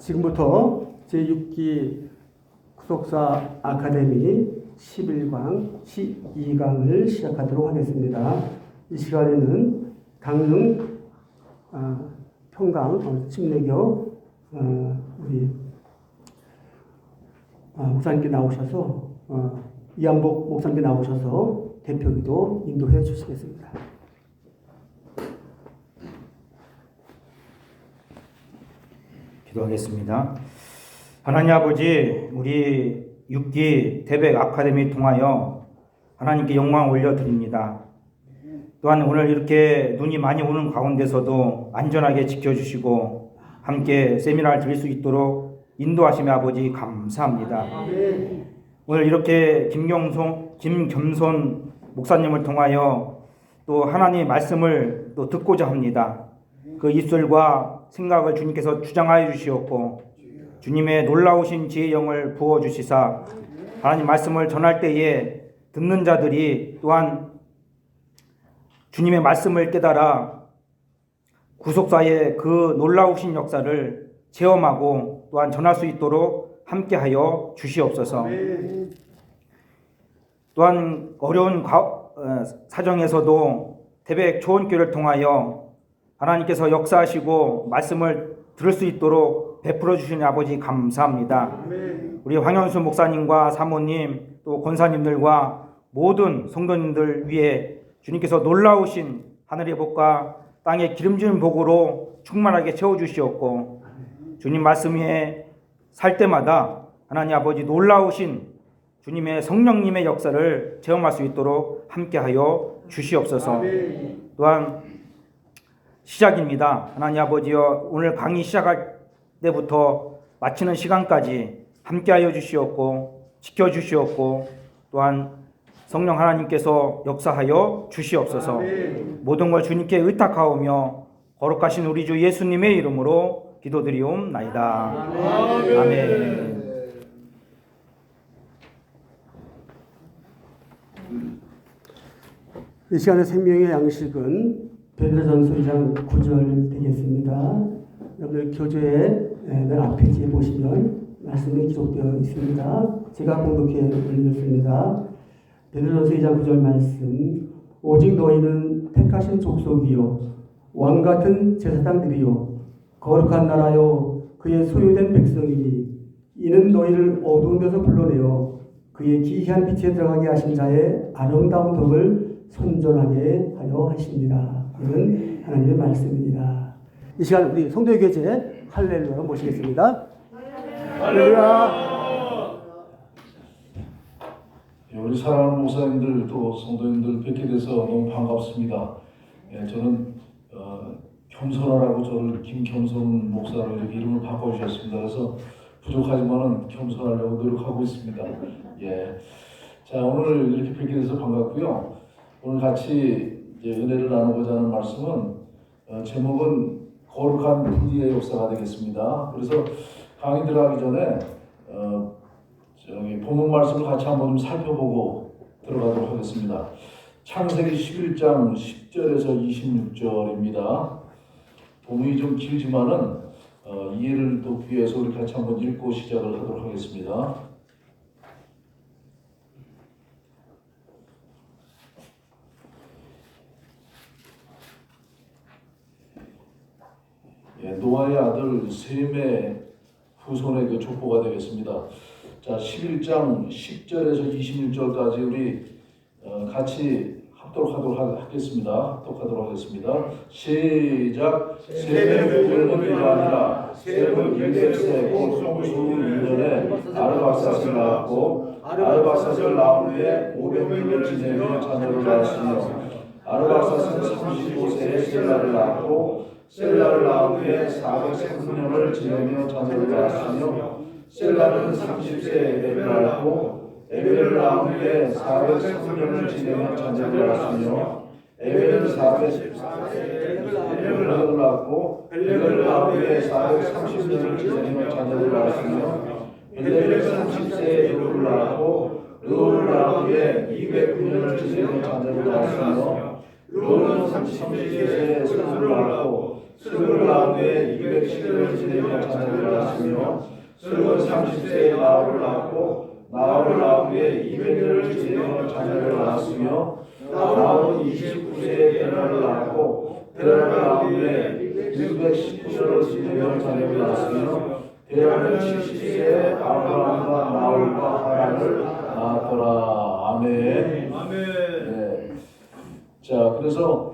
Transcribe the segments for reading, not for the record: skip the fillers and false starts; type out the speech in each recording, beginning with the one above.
지금부터 제6기 구속사 아카데미 11강 12강을 시작하도록 하겠습니다. 이 시간에는 강릉 평강 침례교 우리 목사님께 나오셔서 이한복 목사님께 나오셔서 대표기도 인도해 주시겠습니다. 기도하겠습니다. 하나님 아버지, 우리 6기 태백 아카데미 통하여 하나님께 영광 올려드립니다. 또한 오늘 이렇게 눈이 많이 오는 가운데서도 안전하게 지켜주시고 함께 세미나를 드릴 수 있도록 인도하심에 아버지 감사합니다. 오늘 이렇게 김겸손 목사님을 통하여 또 하나님의 말씀을 또 듣고자 합니다. 그 입술과 생각을 주님께서 주장하여 주시었고 주님의 놀라우신 지혜의 영을 부어주시사 하나님 말씀을 전할 때에 듣는 자들이 또한 주님의 말씀을 깨달아 구속사의 그 놀라우신 역사를 체험하고 또한 전할 수 있도록 함께하여 주시옵소서. 또한 어려운 사정에서도 태백 초원교회를 통하여 하나님께서 역사하시고 말씀을 들을 수 있도록 베풀어 주시는 아버지 감사합니다. 우리 황현수 목사님과 사모님 또 권사님들과 모든 성도님들 위해 주님께서 놀라우신 하늘의 복과 땅의 기름진 복으로 충만하게 채워주시옵고 주님 말씀 위에 살 때마다 하나님 아버지 놀라우신 주님의 성령님의 역사를 체험할 수 있도록 함께하여 주시옵소서. 또한 시작입니다. 하나님 아버지여, 오늘 강의 시작할 때부터 마치는 시간까지 함께하여 주시옵고 지켜주시옵고 또한 성령 하나님께서 역사하여 주시옵소서. 모든 걸 주님께 의탁하오며 거룩하신 우리 주 예수님의 이름으로 기도드리옵나이다. 아멘. 이 시간의 생명의 양식은 베드로전서 2장 9절 되겠습니다. 여러분들 교재에 맨 앞페이지에 보시면 말씀이 기록되어 있습니다. 제가 공독해 올렸습니다. 베드로전서 2장 9절 말씀. 오직 너희는 택하신 족속이요 왕같은 제사장들이요 거룩한 나라요 그의 소유된 백성이니 이는 너희를 어두운 데서 불러내어 그의 기이한 빛에 들어가게 하신 자의 아름다운 덕을 선전하게 하여 하십니다. 이는 하나님의 말씀입니다. 이 시간 우리 성도의 교제 할렐루야로 모시겠습니다. 할렐루야. 우리 사랑하는 목사님들 또 성도님들 뵙게 돼서 너무 반갑습니다. 저는 겸손하라고 저를 김겸손 목사로 이렇게 이름을 바꿔주셨습니다. 그래서 부족하지만은 겸손하려고 노력하고 있습니다. 자, 오늘 이렇게 뵙게 돼서 반갑고요. 오늘 같이 은혜를 나누고자 하는 말씀은 제목은 거룩한 분리의 역사가 되겠습니다. 그래서 강의 들어가기 전에 본문 말씀을 같이 한번 좀 살펴보고 들어가도록 하겠습니다. 창세기 11장 10절에서 26절입니다. 본문이 좀 길지만은 이해를 돕기 위해서 우리 같이 한번 읽고 시작을 하도록 하겠습니다. 노아의 아들 셈의 후손의 그 족보가 되겠습니다. 자, 11장 10절에서 26절까지 우리 같이 합독하도록 하겠습니다. 시작. 셈의 후손은 아니라 셈은 100세 곧 32년에 아르박사스를 낳았고 아르박사스를 낳은 후에 500년을 지내며 자녀를 낳았으며 아르박사스는 35세에 셀라를 낳았고 셀라를 낳은 후에 419년을 지내며 자녀를 낳았으며 셀라는 30세에 에벨을 낳았고 에벨을 낳은 후에 419년을 지내며 자녀를 낳았으며 에벨은 414세에 벨레를 낳았고 벨레를 낳은 후에 430년을 지내며 자녀를 낳았으며 벨레는 30세에 르우를 낳았고 르우를 낳은 후에 209년을 지내며 자녀를 낳았으며 르우는 32세에 스루를 낳았고 슬그를 낳은 후에 210년을 지내며 자녀를 낳았으며 슬그는 30세에 나홀을 낳았고 나홀을 낳은 후에 200년을 지내며 자녀를 낳았으며 나홀은 29세에 데라를 낳았고 데라를 낳은 후에 619년을 지내며 자녀를 낳았으며 데라는 70세에 아브라함과 나홀과 하란을 낳았더라. 아멘. 네. 자, 그래서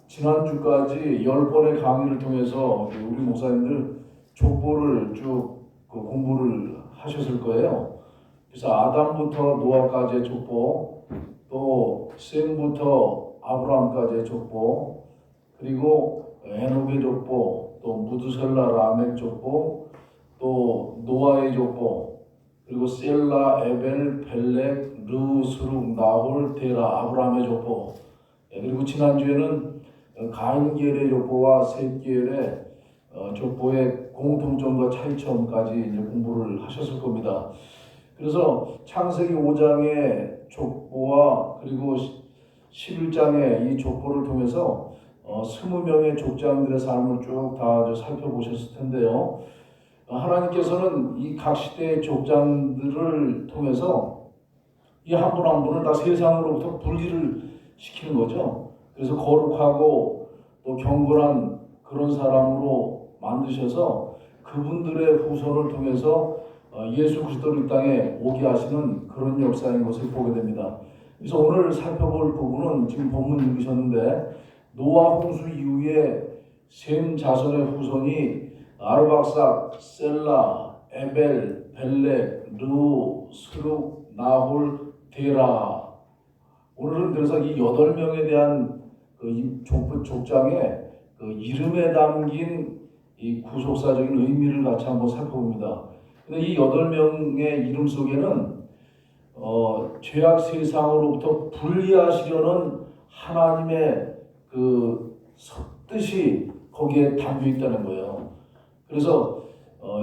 지난주까지 10번의 강의를 통해서 우리 목사님들 족보를 쭉 공부를 하셨을 거예요. 그래서 아담부터 노아까지의 족보, 또 셈부터 아브라함까지의 족보, 그리고 에녹의 족보, 또 무드셀라 라멕 족보, 또 노아의 족보, 그리고 셀라, 에벨, 벨렉, 르, 스룩, 나홀, 데라, 아브라함의 족보, 그리고 지난주에는 가인계열의 족보와 셋계열의 족보의 공통점과 차이점까지 이제 공부를 하셨을 겁니다. 그래서 창세기 5장의 족보와 그리고 11장의 이 족보를 통해서 20명의 족장들의 삶을 쭉 다 살펴보셨을 텐데요. 하나님께서는 이 각 시대의 족장들을 통해서 이 한 분 한 분을 다 세상으로부터 분리를 시키는 거죠. 그래서 거룩하고 또 경건한 그런 사람으로 만드셔서 그분들의 후손을 통해서 예수 그리스도를 이 땅에 오게 하시는 그런 역사인 것을 보게 됩니다. 그래서 오늘 살펴볼 부분은 지금 본문 읽으셨는데 노아 홍수 이후에 셈 자손의 후손이 아르박삭, 셀라, 에벨, 벨렉, 르, 스룩, 나홀, 데라. 오늘은 그래서 이 8명에 대한 족장의 이름에 담긴 이 구속사적인 의미를 같이 한번 살펴봅니다. 근데 이 8명의 이름 속에는 죄악 세상으로부터 분리하시려는 하나님의 그 뜻이 거기에 담겨 있다는 거예요. 그래서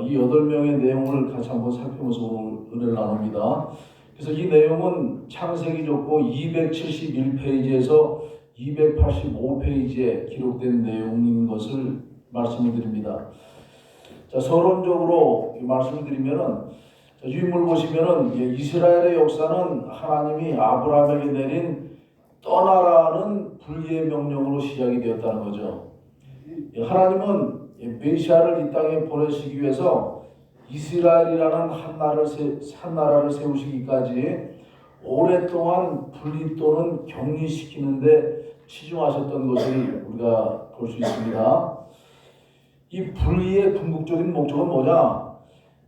이 8명의 내용을 같이 한번 살펴보면서 오늘 은혜를 나눕니다. 그래서 이 내용은 창세기 족보 271페이지에서 285페이지에 기록된 내용인 것을 말씀을 드립니다. 자, 서론적으로 말씀을 드리면은 유인물 보시면은 이스라엘의 역사는 하나님이 아브라함에게 내린 떠나라는 분리의 명령으로 시작이 되었다는 거죠. 하나님은 메시아를 이 땅에 보내시기 위해서 이스라엘이라는 한 나라를 세우시기까지 오랫동안 분리 또는 격리시키는데 치중하셨던 것을 우리가 볼 수 있습니다. 이 분리의 궁극적인 목적은 뭐냐?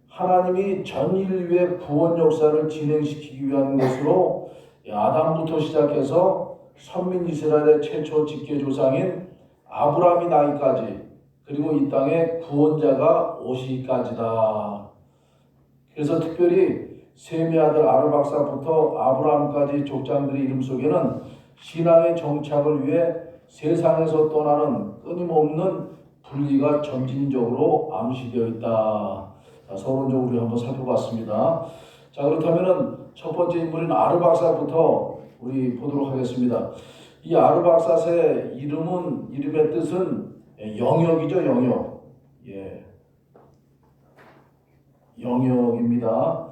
하나님이 전 인류의 구원 역사를 진행시키기 위한 것으로 아담부터 시작해서 선민 이스라엘의 최초 직계조상인 아브라함이 나기까지, 그리고 이 땅에 구원자가 오시기까지다. 그래서 특별히 셈의 아들 아르박사부터 아브라함까지 족장들의 이름 속에는 신앙의 정착을 위해 세상에서 떠나는 끊임없는 분리가 점진적으로 암시되어 있다. 자, 서론적으로 한번 살펴봤습니다. 자, 그렇다면은 첫 번째 인물인 아르박사부터 우리 보도록 하겠습니다. 이 아르박사의 이름의 뜻은 영역이죠, 영역. 예. 영역입니다.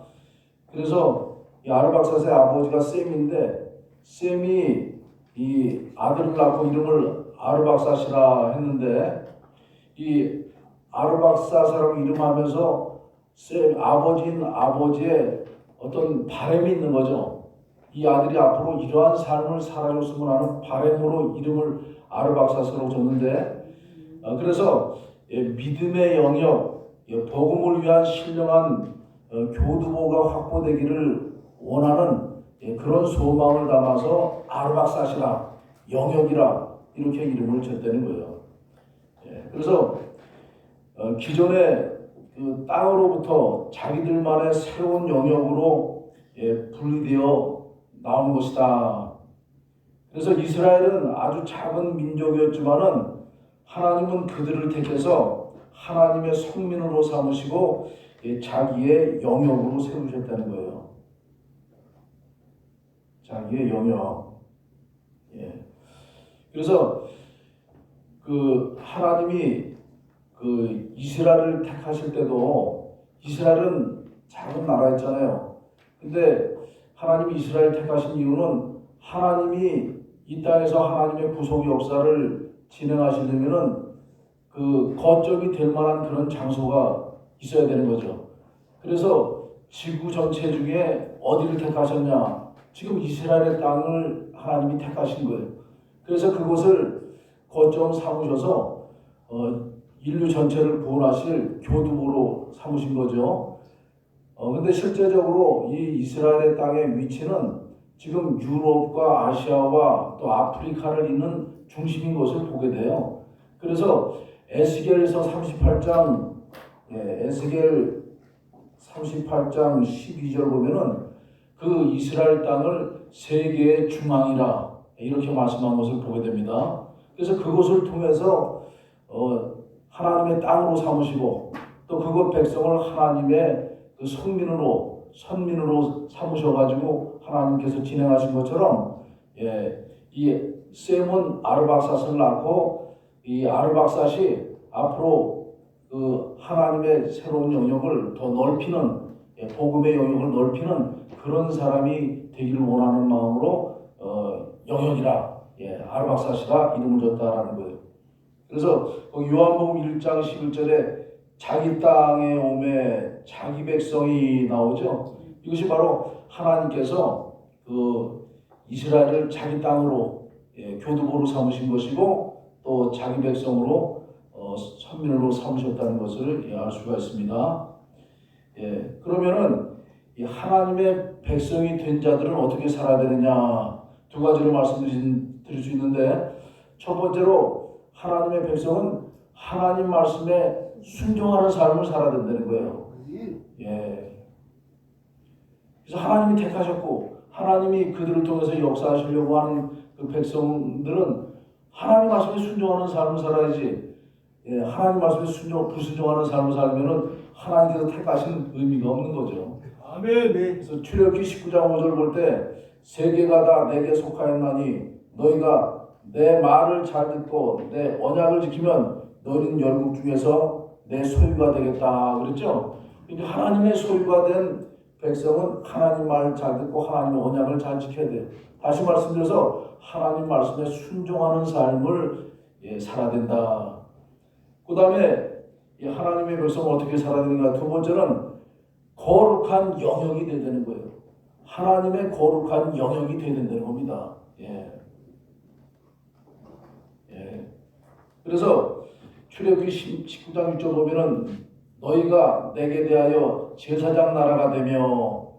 그래서 이 아르박사의 아버지가 셈인데, 셈이 이 아들을 낳고 이름을 아르박사시라 했는데, 이 아르박사라고 이름하면서 셈 아버지인 아버지의 어떤 바람이 있는 거죠. 이 아들이 앞으로 이러한 삶을 살아줬으면 하는 바람으로 이름을 아르박사스라고 줬는데, 그래서 믿음의 영역, 복음을 위한 신령한 교두보가 확보되기를 원하는 그런 소망을 담아서 아르박사시라, 영역이라 이렇게 이름을 줬다는 거예요. 그래서 기존의 그 땅으로부터 자기들만의 새로운 영역으로 분리되어 나온 것이다. 그래서 이스라엘은 아주 작은 민족이었지만은 하나님은 그들을 택해서 하나님의 성민으로 삼으시고 자기의 영역으로 세우셨다는 거예요. 자기의 영역. 그래서 그 하나님이 그 이스라엘을 택하실 때도 이스라엘은 작은 나라였잖아요. 근데 하나님이 이스라엘 택하신 이유는 하나님이 이 땅에서 하나님의 구속 역사를 진행하시려면은 그 거점이 될 만한 그런 장소가 있어야 되는 거죠. 그래서 지구 전체 중에 어디를 택하셨냐? 지금 이스라엘의 땅을 하나님이 택하신 거예요. 그래서 그곳을 거점 삼으셔서 인류 전체를 구원하실 교두보로 삼으신 거죠. 근데 실제적으로 이 이스라엘의 땅의 위치는 지금 유럽과 아시아와 또 아프리카를 잇는 중심인 것을 보게 돼요. 그래서 에스겔서 38장, 에스겔 38장 12절 보면은 그 이스라엘 땅을 세계의 중앙이라 이렇게 말씀한 것을 보게 됩니다. 그래서 그것을 통해서 하나님의 땅으로 삼으시고 또 그곳 백성을 하나님의 그 선민으로 삼으셔가지고 하나님께서 진행하신 것처럼 이 셈은 아르박삿을 낳고 이 아르박삿이 앞으로 그 하나님의 새로운 영역을 더 넓히는 복음의 영역을 넓히는 그런 사람이 되기를 원하는 마음으로 영역이라 아르박삿이라 이름을 줬다라는 거예요. 그래서 요한복음 1장 11절에 자기 땅에 오매 자기 백성이 나오죠. 이것이 바로 하나님께서 그 이스라엘을 자기 땅으로 교두보로 삼으신 것이고 또 자기 백성으로 선민으로 삼으셨다는 것을 알 수가 있습니다. 그러면은 이 하나님의 백성이 된 자들은 어떻게 살아야 되느냐 두 가지로 말씀드릴 수 있는데 첫 번째로 하나님의 백성은 하나님 말씀에 순종하는 삶을 살아야 된다는 거예요. 그래서 하나님이 택하셨고 하나님이 그들을 통해서 역사하시려고 하는 그 백성들은 하나님 말씀에 순종하는 삶을 살아야지. 하나님 말씀에 불순종하는 삶을 살면은 하나님께서 택하신 의미가 없는 거죠. 아멘. 그래서 출애굽기 19장 5절 볼 때 세계가 다 내게 속하였나니 너희가 내 말을 잘 듣고 내 언약을 지키면 너희는 열국 중에서 내 소유가 되겠다 그랬죠. 그러니까 하나님의 소유가 된 백성은 하나님 말을 잘 듣고 하나님의 언약을 잘 지켜야 돼요. 다시 말씀드려서 하나님 말씀에 순종하는 삶을 살아야 된다. 그 다음에 하나님의 백성은 어떻게 살아야 되는가? 두 번째는 거룩한 영역이 되야 되는 거예요. 하나님의 거룩한 영역이 되야 된다는 겁니다. 그래서 출애굽기 19장 6절 보면은 너희가 내게 대하여 제사장 나라가 되며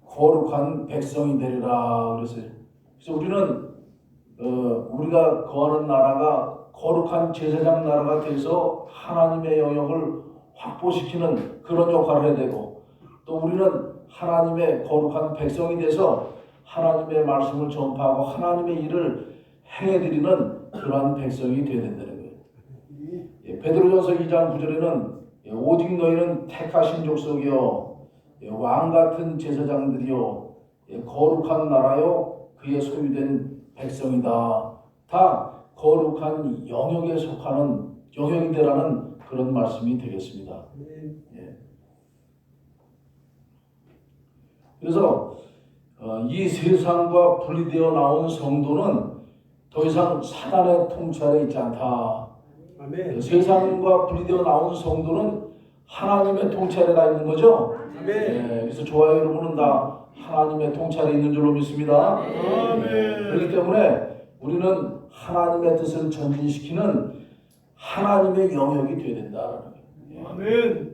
거룩한 백성이 되리라 그랬어요. 그래서 우리는 우리가 거하는 나라가 거룩한 제사장 나라가 돼서 하나님의 영역을 확보시키는 그런 역할을 해야 되고 또 우리는 하나님의 거룩한 백성이 돼서 하나님의 말씀을 전파하고 하나님의 일을 행해드리는 그러한 백성이 되어야 된다는 거예요. 베드로전서 2장 9절에는 오직 너희는 택하신 족속이요 왕같은 제사장들이요 거룩한 나라요 그의 소유된 백성이다. 다 거룩한 영역에 속하는 영역이 되라는 그런 말씀이 되겠습니다. 그래서 이 세상과 분리되어 나온 성도는 더 이상 사단의 통찰에 있지 않다. 아멘. 세상과 분리되어 나온 성도는 하나님의 통찰에 가 있는 거죠. 그래서 저와 여러분은 다 하나님의 통찰에 있는 줄로 믿습니다. 그렇기 때문에 우리는 하나님의 뜻을 전진시키는 하나님의 영역이 되어야 된다는 거예요.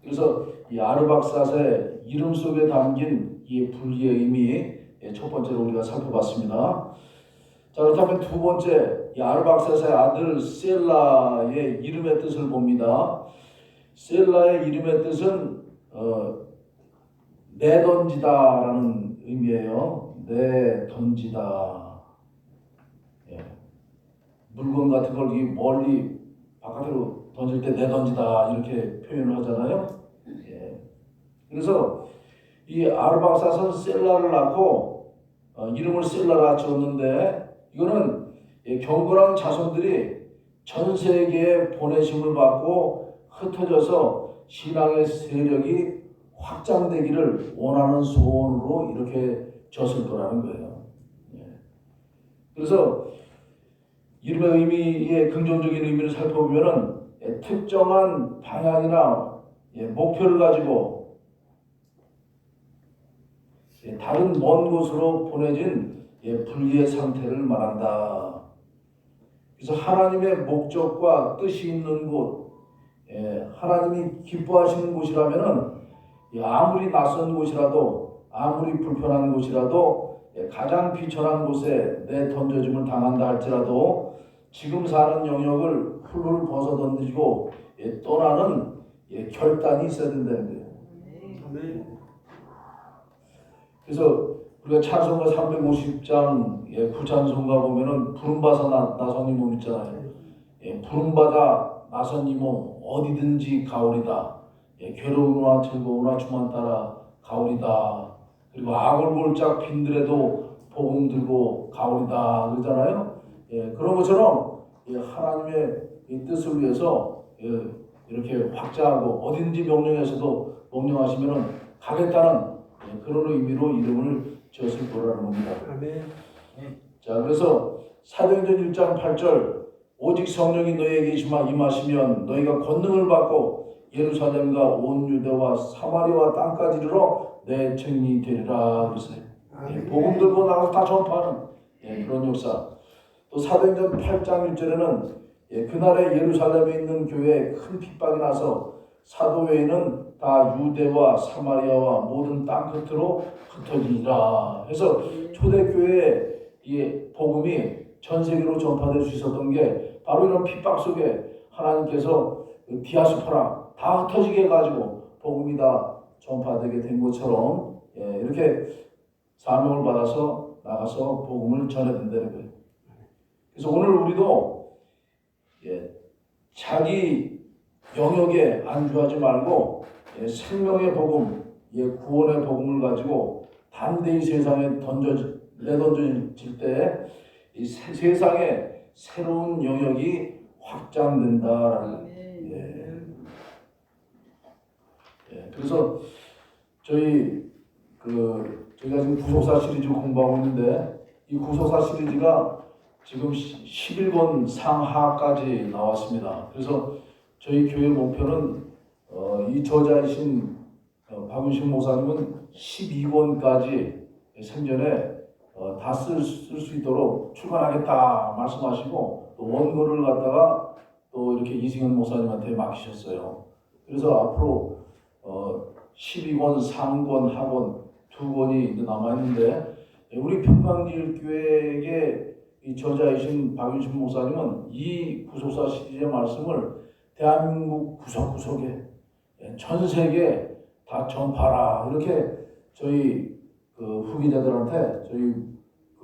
그래서 이 아르박삿의 이름 속에 담긴 이 분리의 의미 첫 번째로 우리가 살펴봤습니다. 자, 그렇다면 두 번째 이 아르박삿의 아들 셀라의 이름의 뜻을 봅니다. 셀라의 이름의 뜻은 내던지다라는 의미예요. 내던지다. 물건 같은 걸 멀리 바깥으로 던질 때 내던지다 이렇게 표현을 하잖아요. 그래서 이 아르박삿은 셀라를 낳고 이름을 셀라라 지었는데 이거는 경건한 자손들이 전 세계에 보내심을 받고 흩어져서 신앙의 세력이 확장되기를 원하는 소원으로 이렇게 졌을 거라는 거예요. 예. 그래서 이름의 의미의 긍정적인 의미를 살펴보면은 특정한 방향이나 목표를 가지고 다른 먼 곳으로 보내진 불의의 상태를 말한다. 그래서 하나님의 목적과 뜻이 있는 곳, 하나님이 기뻐하시는 곳이라면은 아무리 낯선 곳이라도, 아무리 불편한 곳이라도, 가장 비천한 곳에 내 던져짐을 당한다 할지라도 지금 사는 영역을 훌훌 벗어던지고 떠나는 결단이 있어야 된다는 거예요. 아멘. 그래서 우리가 찬송가 350장 구찬송가 보면은 부름받아 나선 이 몸 있잖아요. 부름받아 나선 이 몸 어디든지 가오리다. 괴로우나 즐거우나 주만 따라 가오리다. 그리고 아골골짝 빈들에도 복음 들고 가오리다 그러잖아요. 그런 것처럼 하나님의 이 뜻을 위해서 이렇게 확장하고 어딘지 명령해서도 명령하시면은 가겠다는 그런 의미로 이름을 지었을 거라는 겁니다. 아멘. 자, 그래서 사도행전 1장 8절 오직 성령이 너희에게 임하시면 너희가 권능을 받고 예루살렘과 온 유대와 사마리아와 땅까지 이르러 내 증인이 되리라 그랬어요. 복음 들고 나가서 다 전파하는 그런 역사. 또 사도행전 8장 1절에는 그날에 예루살렘에 있는 교회에 큰 핍박이 나서 사도 외에는 다 유대와 사마리아와 모든 땅 끝으로 흩어지니라. 해서 초대교회의 이 복음이 전 세계로 전파될 수 있었던 게 바로 이런 핍박 속에 하나님께서 디아스포라 다 흩어지게 해가지고 복음이 다 전파되게 된 것처럼 이렇게 사명을 받아서 나가서 복음을 전해야 된다는 거예요. 그래서 오늘 우리도 자기 영역에 안주하지 말고 생명의 복음, 구원의 복음을 가지고 담대히 세상에 내던져질 때 이 세상에 새로운 영역이 확장된다라는. 그래서 저희가 지금 구속사 시리즈 공부하고 있는데 이 구속사 시리즈가 지금 11권 상하까지 나왔습니다. 그래서 저희 교회 목표는 이 저자이신 박윤식 목사님은 12권까지 생전에 다 쓸 수 있도록 출간하겠다 말씀하시고 또 원고를 갖다가 또 이렇게 이승현 목사님한테 맡기셨어요. 그래서 앞으로 12권, 상권, 하권 2권이 이제 남아있는데 우리 평강지일교회의 이 저자이신 박윤식 목사님은 이 구속사 시리즈의 말씀을 대한민국 구석구석에 전 세계에 다 전파라 이렇게 저희 후기자들한테 저희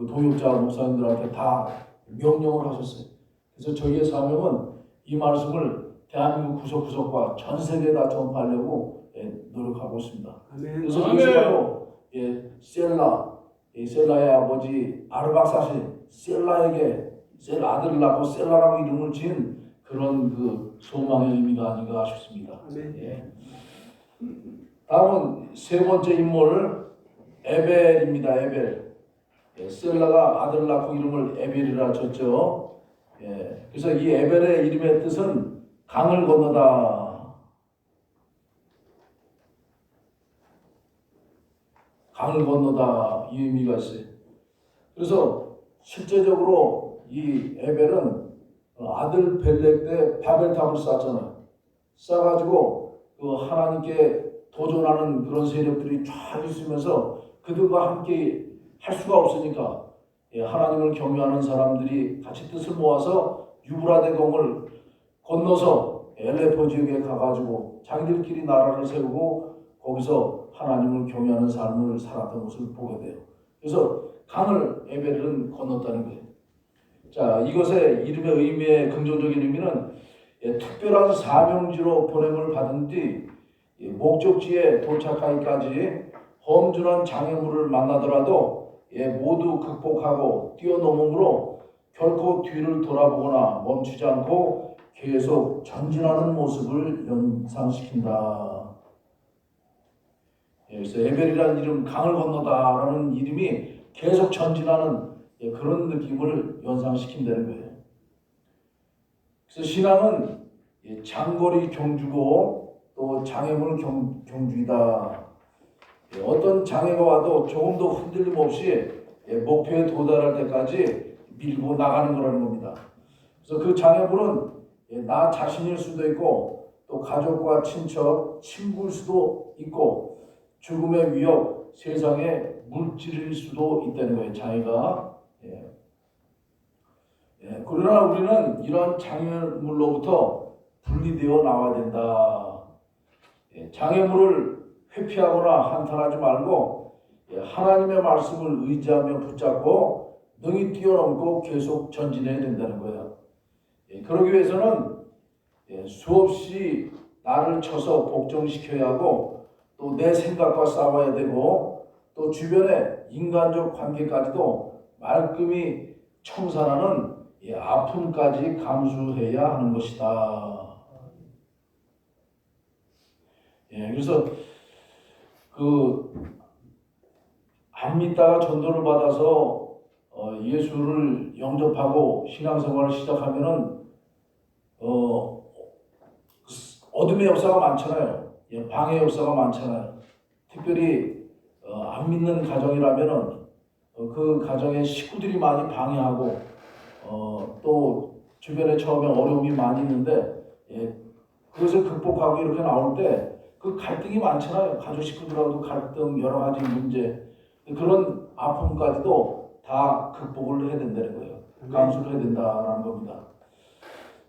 동역자 목사님들한테 다 명령을 하셨어요. 그래서 저희의 사명은 이 말씀을 대한민국 구석구석과 전 세계에 다 전파하려고 노력하고 있습니다. 아멘. 그래서 이것이 바로 셀라의 아버지 아르박사시 셀라에게 아들을 낳고 셀라라고 이름을 지은 그런 그 소망의 의미가 아닌가 싶습니다. 아멘. 다음은 세 번째 인물 에벨입니다. 에벨. 셀라가 아들을 낳고 이름을 에벨이라 졌죠. 그래서 이 에벨의 이름의 뜻은 강을 건너다. 강을 건너다 이 의미가 있어요. 그래서 실제적으로 이 에벨은 아들 벨렉 때 바벨탑을 쌓았잖아요. 쌓아가지고 그 하나님께 도전하는 그런 세력들이 쫙 있으면서 그들과 함께 할 수가 없으니까 하나님을 경외하는 사람들이 같이 뜻을 모아서 유브라데강을 건너서 엘레포 지역에 가가지고 자기들끼리 나라를 세우고 거기서 하나님을 경외하는 삶을 살았던 것을 보게 돼요. 그래서 강을 에벨은 건넜다는 거예요. 자, 이것의 이름의 의미의 긍정적인 의미는 특별한 사명지로 보냄을 받은 뒤 목적지에 도착하기까지 험준한 장애물을 만나더라도 모두 극복하고 뛰어넘음으로 결코 뒤를 돌아보거나 멈추지 않고 계속 전진하는 모습을 연상시킨다. 그래서 에벨이라는 이름, 강을 건너다라는 이름이 계속 전진하는 그런 느낌을 연상시킨다는 거예요. 그래서 신앙은 장거리 경주고 또 장애물 경주이다. 어떤 장애가 와도 조금도 흔들림 없이 목표에 도달할 때까지 밀고 나가는 거라는 겁니다. 그래서 그 장애물은 나 자신일 수도 있고 또 가족과 친척, 친구일 수도 있고 죽음의 위협, 세상의 물질일 수도 있다는 거예요. 장애가. 그러나 우리는 이러한 장애물로부터 분리되어 나와야 된다. 장애물을 회피하거나 한탄하지 말고 하나님의 말씀을 의지하며 붙잡고 능히 뛰어넘고 계속 전진해야 된다는 거예요. 그러기 위해서는 수없이 나를 쳐서 복종시켜야 하고 또 내 생각과 싸워야 되고 또 주변의 인간적 관계까지도 말끔히 청산하는 아픔까지 감수해야 하는 것이다. 그래서 안 믿다가 전도를 받아서 예수를 영접하고 신앙생활을 시작하면은 어둠의 역사가 많잖아요. 방해의 역사가 많잖아요. 특별히 안 믿는 가정이라면은 그 가정의 식구들이 많이 방해하고 또 주변에 처음에 어려움이 많이 있는데 그것을 극복하고 이렇게 나올 때 그 갈등이 많잖아요. 가족 식구들하고도 갈등, 여러 가지 문제, 그런 아픔까지도 다 극복을 해야 된다는 거예요. 감수를 해야 된다는 겁니다.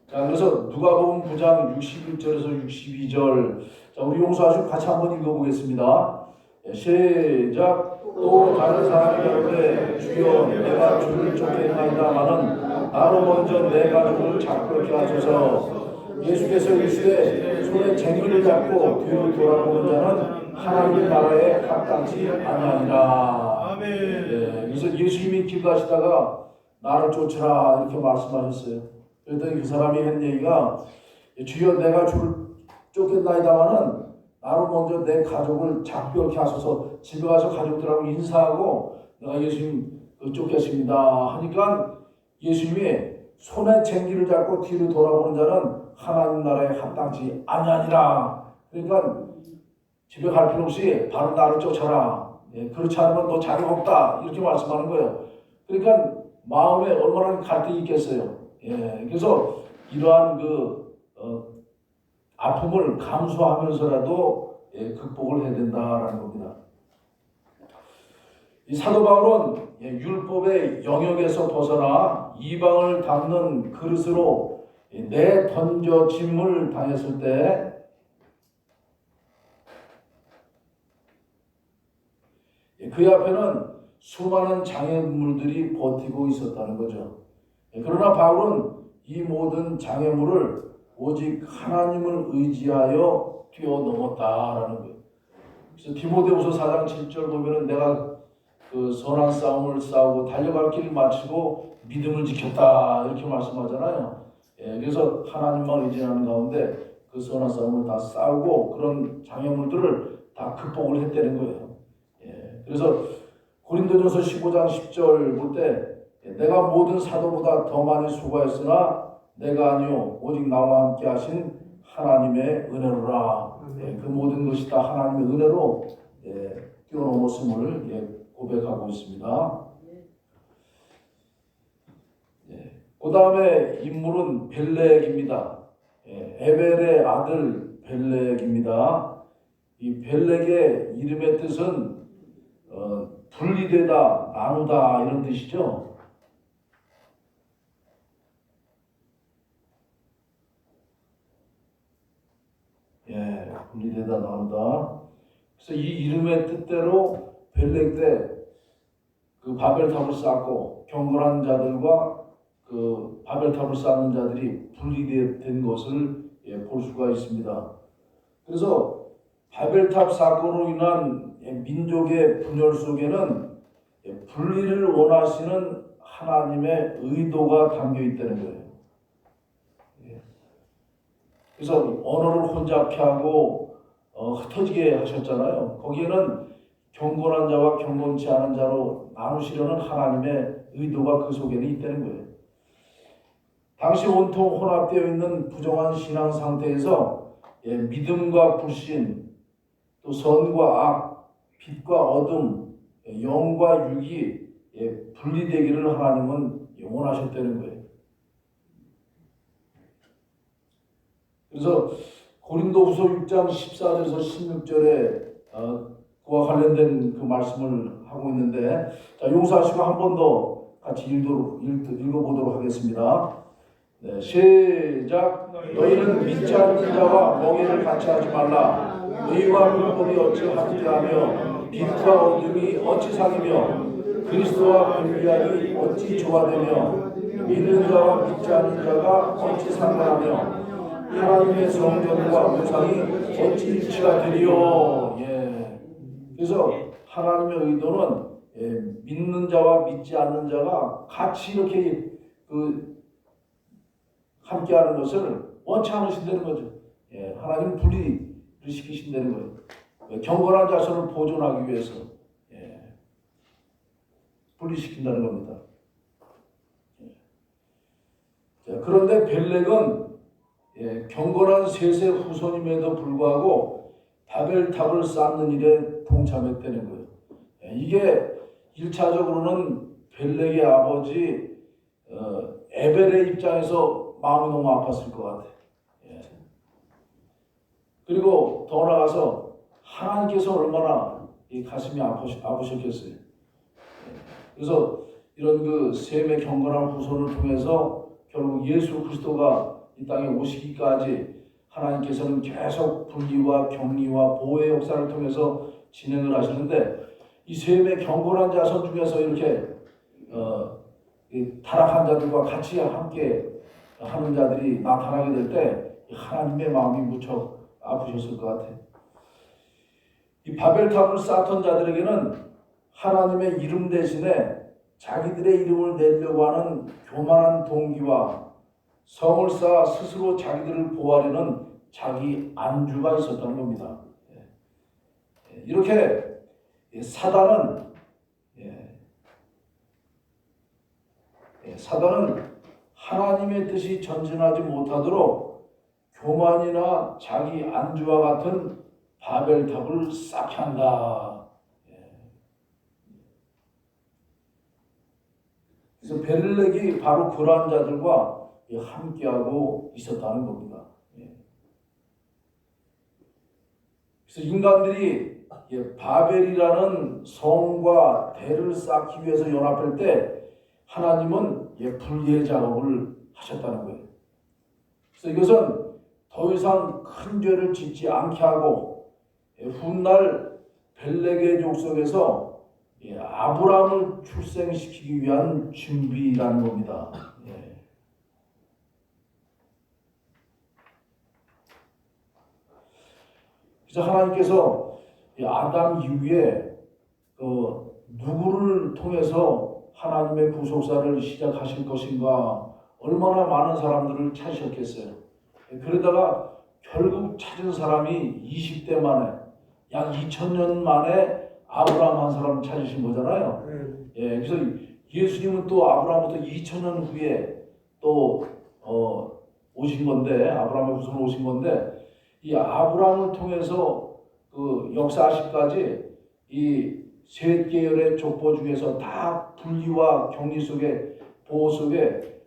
자, 그래서 누가복음 9장 61절에서 62절, 자, 우리 용서하시고 같이 한번 읽어보겠습니다. 시작. 또 다른 사람이 가로되 주여 내가 주를 쫓겠나이다마는 나로 먼저 내 가족을 작별케 하소서. 예수께서 이르시되 손에 쟁기를 잡고 뒤로 돌아보는 자는 하나님 나라에 합당치 아니하니라. 그래서 예수님이 길 가시다가 나를 쫓으라 이렇게 말씀하셨어요. 그랬더니 그 사람이 한 얘기가 주여 내가 주를 쫓겠나이다마는 나로 먼저 내 가족을 작별케 하소서. 집에 가서 가족들하고 인사하고 내가 예수님 쫓겠습니다 하니까 예수님이 손에 쟁기를 잡고 뒤로 돌아보는 자는 하나님 나라에 합당치 아니하니라. 그러니까 집에 갈 필요 없이 바로 나를 쫓아라. 그렇지 않으면 너 자격 없다 이렇게 말씀하는 거예요. 그러니까 마음에 얼마나 갈등이 있겠어요. 그래서 이러한 아픔을 감수하면서라도 극복을 해야 된다라는 겁니다. 이 사도 바울은 율법의 영역에서 벗어나 이방을 담는 그릇으로 내던져짐을 당했을 때 그 앞에는 수많은 장애물들이 버티고 있었다는 거죠. 그러나 바울은 이 모든 장애물을 오직 하나님을 의지하여 뛰어넘었다라는 거예요. 그래서 디모데후서 4장 7절 보면은 내가 그 선한 싸움을 싸우고 달려갈 길을 마치고 믿음을 지켰다 이렇게 말씀하잖아요. 그래서 하나님만 의지하는 가운데 그 선한 싸움을 다 싸우고 그런 장애물들을 다 극복을 했다는 거예요. 그래서 고린도전서 15장 10절 볼 때 내가 모든 사도보다 더 많이 수고했으나 내가 아니요 오직 나와 함께 하신 하나님의 은혜로라. 그 모든 것이 다 하나님의 은혜로 뛰어넘었음을 고백하고 있습니다. 그 다음에 인물은 벨렉입니다. 에벨의 아들 벨렉입니다. 이 벨렉의 이름의 뜻은 분리되다, 나누다 이런 뜻이죠. 분리되다, 나누다. 그래서 이 이름의 뜻대로 벨렉 때 그 바벨탑을 쌓고 경건한 자들과 그 바벨탑을 쌓는 자들이 분리된 것을 볼 수가 있습니다. 그래서 바벨탑 사건으로 인한 민족의 분열 속에는 분리를 원하시는 하나님의 의도가 담겨 있다는 거예요. 예. 그래서 언어를 혼잡케 하고 흩어지게 하셨잖아요. 거기에는 경건한 자와 경건치 않은 자로 나누시려는 하나님의 의도가 그 속에는 있다는 거예요. 당시 온통 혼합되어 있는 부정한 신앙 상태에서 믿음과 불신, 또 선과 악, 빛과 어둠, 영과 육이 분리되기를 하나님은 원하셨다는 거예요. 그래서 고린도후서 6장 14절에서 16절에 그와 관련된 그 말씀을 하고 있는데, 자, 용서하시고 한 번 더 같이 읽어보도록 하겠습니다. 네, 시작. 너희는 믿지 않는 자와 멍에를 같이 하지 말라. 의와 불법이 어찌 함께하며 빛과 어둠이 어찌 사귀며 그리스도와 분리하기 어찌 조화되며 믿는 자와 믿지 않는 자가 어찌 상관하며 하나님의 성전과 우상이 어찌 일치가 되리요. 예. 그래서 하나님의 의도는 믿는 자와 믿지 않는 자가 같이 이렇게 함께하는 것을 원치 않으신다는 거죠. 예. 하나님 분리를 시키신다는 거예요. 경건한 자손을 보존하기 위해서 분리시킨다는 겁니다. 자, 그런데 벨렉은 경건한 셋의 후손임에도 불구하고 바벨탑을 쌓는 일에 동참했다는 거예요. 이게 1차적으로는 벨렉의 아버지 에벨의 입장에서 마음이 너무 아팠을 것 같아요. 그리고 더 나아가서 하나님께서 얼마나 이 가슴이 아프셨겠어요. 그래서 이런 그 셈의 경건한 후손을 통해서 결국 예수 그리스도가 이 땅에 오시기까지 하나님께서는 계속 분리와 격리와 보호의 역사를 통해서 진행을 하시는데, 이 셈의 경건한 자손 중에서 이렇게 타락한 자들과 같이 함께 하는 자들이 나타나게 될 때 하나님의 마음이 무척 아프셨을 것 같아요. 이 바벨탑을 쌓던 자들에게는 하나님의 이름 대신에 자기들의 이름을 내려고 하는 교만한 동기와 성을 쌓아 스스로 자기들을 보호하려는 자기 안주가 있었다는 겁니다. 이렇게 사단은 하나님의 뜻이 전진하지 못하도록 교만이나 자기 안주와 같은 바벨탑을 쌓게 한다. 그래서 벨렉이 바로 그러한 자들과 함께하고 있었다는 겁니다. 그래서 인간들이 바벨이라는 성과 대를 쌓기 위해서 연합할 때 하나님은 분리의 작업을 하셨다는 거예요. 그래서 이것은 더 이상 큰 죄를 짓지 않게 하고 훗날 벨렉의 족속에서 아브라함을 출생시키기 위한 준비라는 겁니다. 그래서 하나님께서 아담 이후에 누구를 통해서 하나님의 구속사를 시작하실 것인가, 얼마나 많은 사람들을 찾으셨겠어요. 그러다가 결국 찾은 사람이 20대 만에, 약 2000년 만에 아브라함 한 사람을 찾으신 거잖아요. 그래서 예수님은 또 아브라함부터 2000년 후에 또 오신 건데, 아브라함의 후손으로 오신 건데, 이 아브라함을 통해서 그 역사하시기까지 이 셋 계열의 족보 중에서 다 분리와 격리 속에, 보호 속에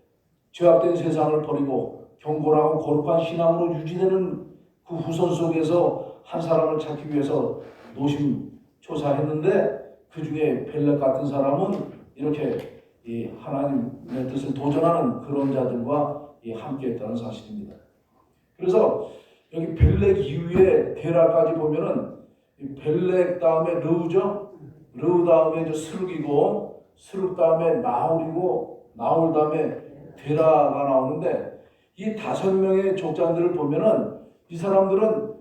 죄악된 세상을 버리고 경건하고 거룩한 신앙으로 유지되는 그 후손 속에서 한 사람을 찾기 위해서 노심초사했는데, 그 중에 벨렉 같은 사람은 이렇게 이 하나님의 뜻을 도전하는 그런 자들과 함께했다는 사실입니다. 그래서 여기 벨렉 이후에 데라까지 보면은 벨렉 다음에 르우죠. 르우 다음에 이제 스룹이고, 스룹 다음에 나홀이고, 나홀 다음에 데라가 나오는데, 이 5명의 족장들을 보면은 이 사람들은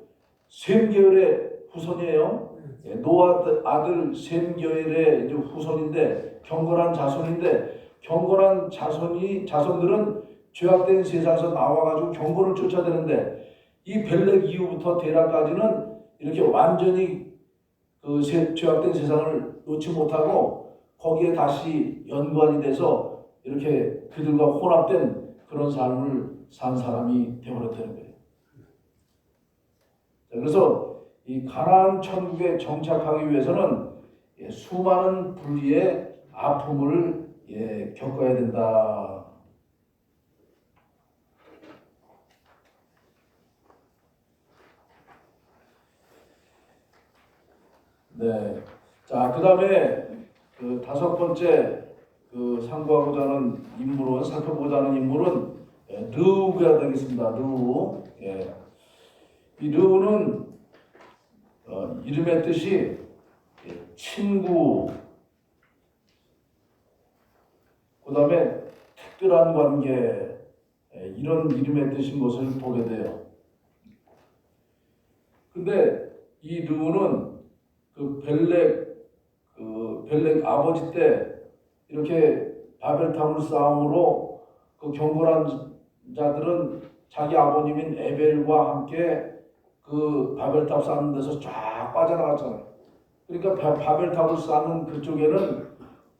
셈 계열의 후손이에요. 노아 아들 셈 계열의 이제 후손인데, 경건한 자손인데, 경건한 자손들은 죄악된 세상에서 나와가지고 경건을 쫓아대는데 이 벨렉 이후부터 데라까지는 이렇게 완전히 그 죄악된 세상을 놓지 못하고 거기에 다시 연관이 돼서 이렇게 그들과 혼합된 그런 삶을 산 사람이 되어버렸다는 거예요. 그래서 이 가나안 천국에 정착하기 위해서는 수많은 불의의 아픔을 겪어야 된다. 네. 자, 그 다음에 그 다섯 번째 그 상고하고자 하는 인물은, 살펴보자 하는 인물은 르우가 되겠습니다. 르우. 예. 이 르우는 이름의 뜻이 친구, 그 다음에 특별한 관계, 이런 이름의 뜻인 것을 보게 돼요. 근데 이 르우는 그 벨렉 아버지 때 이렇게 바벨탑을 쌓음으로 그 경건한 자들은 자기 아버님인 에벨과 함께 그 바벨탑 쌓는 데서 쫙 빠져나갔잖아요. 그러니까 바벨탑을 쌓는 그쪽에는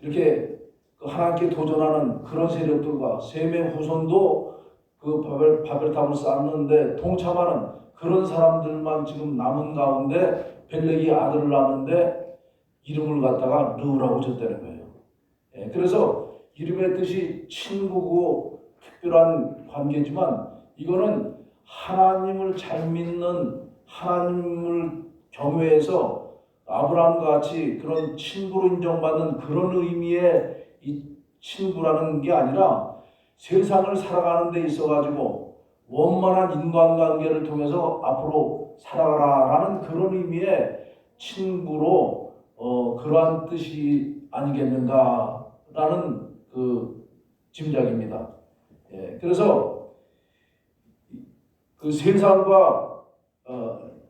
이렇게 그 하나님께 도전하는 그런 세력들과 셈의 후손도 그 바벨탑을 쌓는데 동참하는 그런 사람들만 지금 남은 가운데 벨렉이 아들을 낳았는데 이름을 갖다가 르우라고 줬다는 거예요. 그래서 이름의 뜻이 친구고 특별한 관계지만 이거는 하나님을 잘 믿는, 하나님을 경외해서 아브라함과 같이 그런 친구로 인정받는 그런 의미의 이 친구라는 게 아니라 세상을 살아가는 데 있어가지고 원만한 인간관계를 통해서 앞으로 살아가라라는 그런 의미의 친구로 그러한 뜻이 아니겠는가라는 그 짐작입니다. 그래서 그 세상과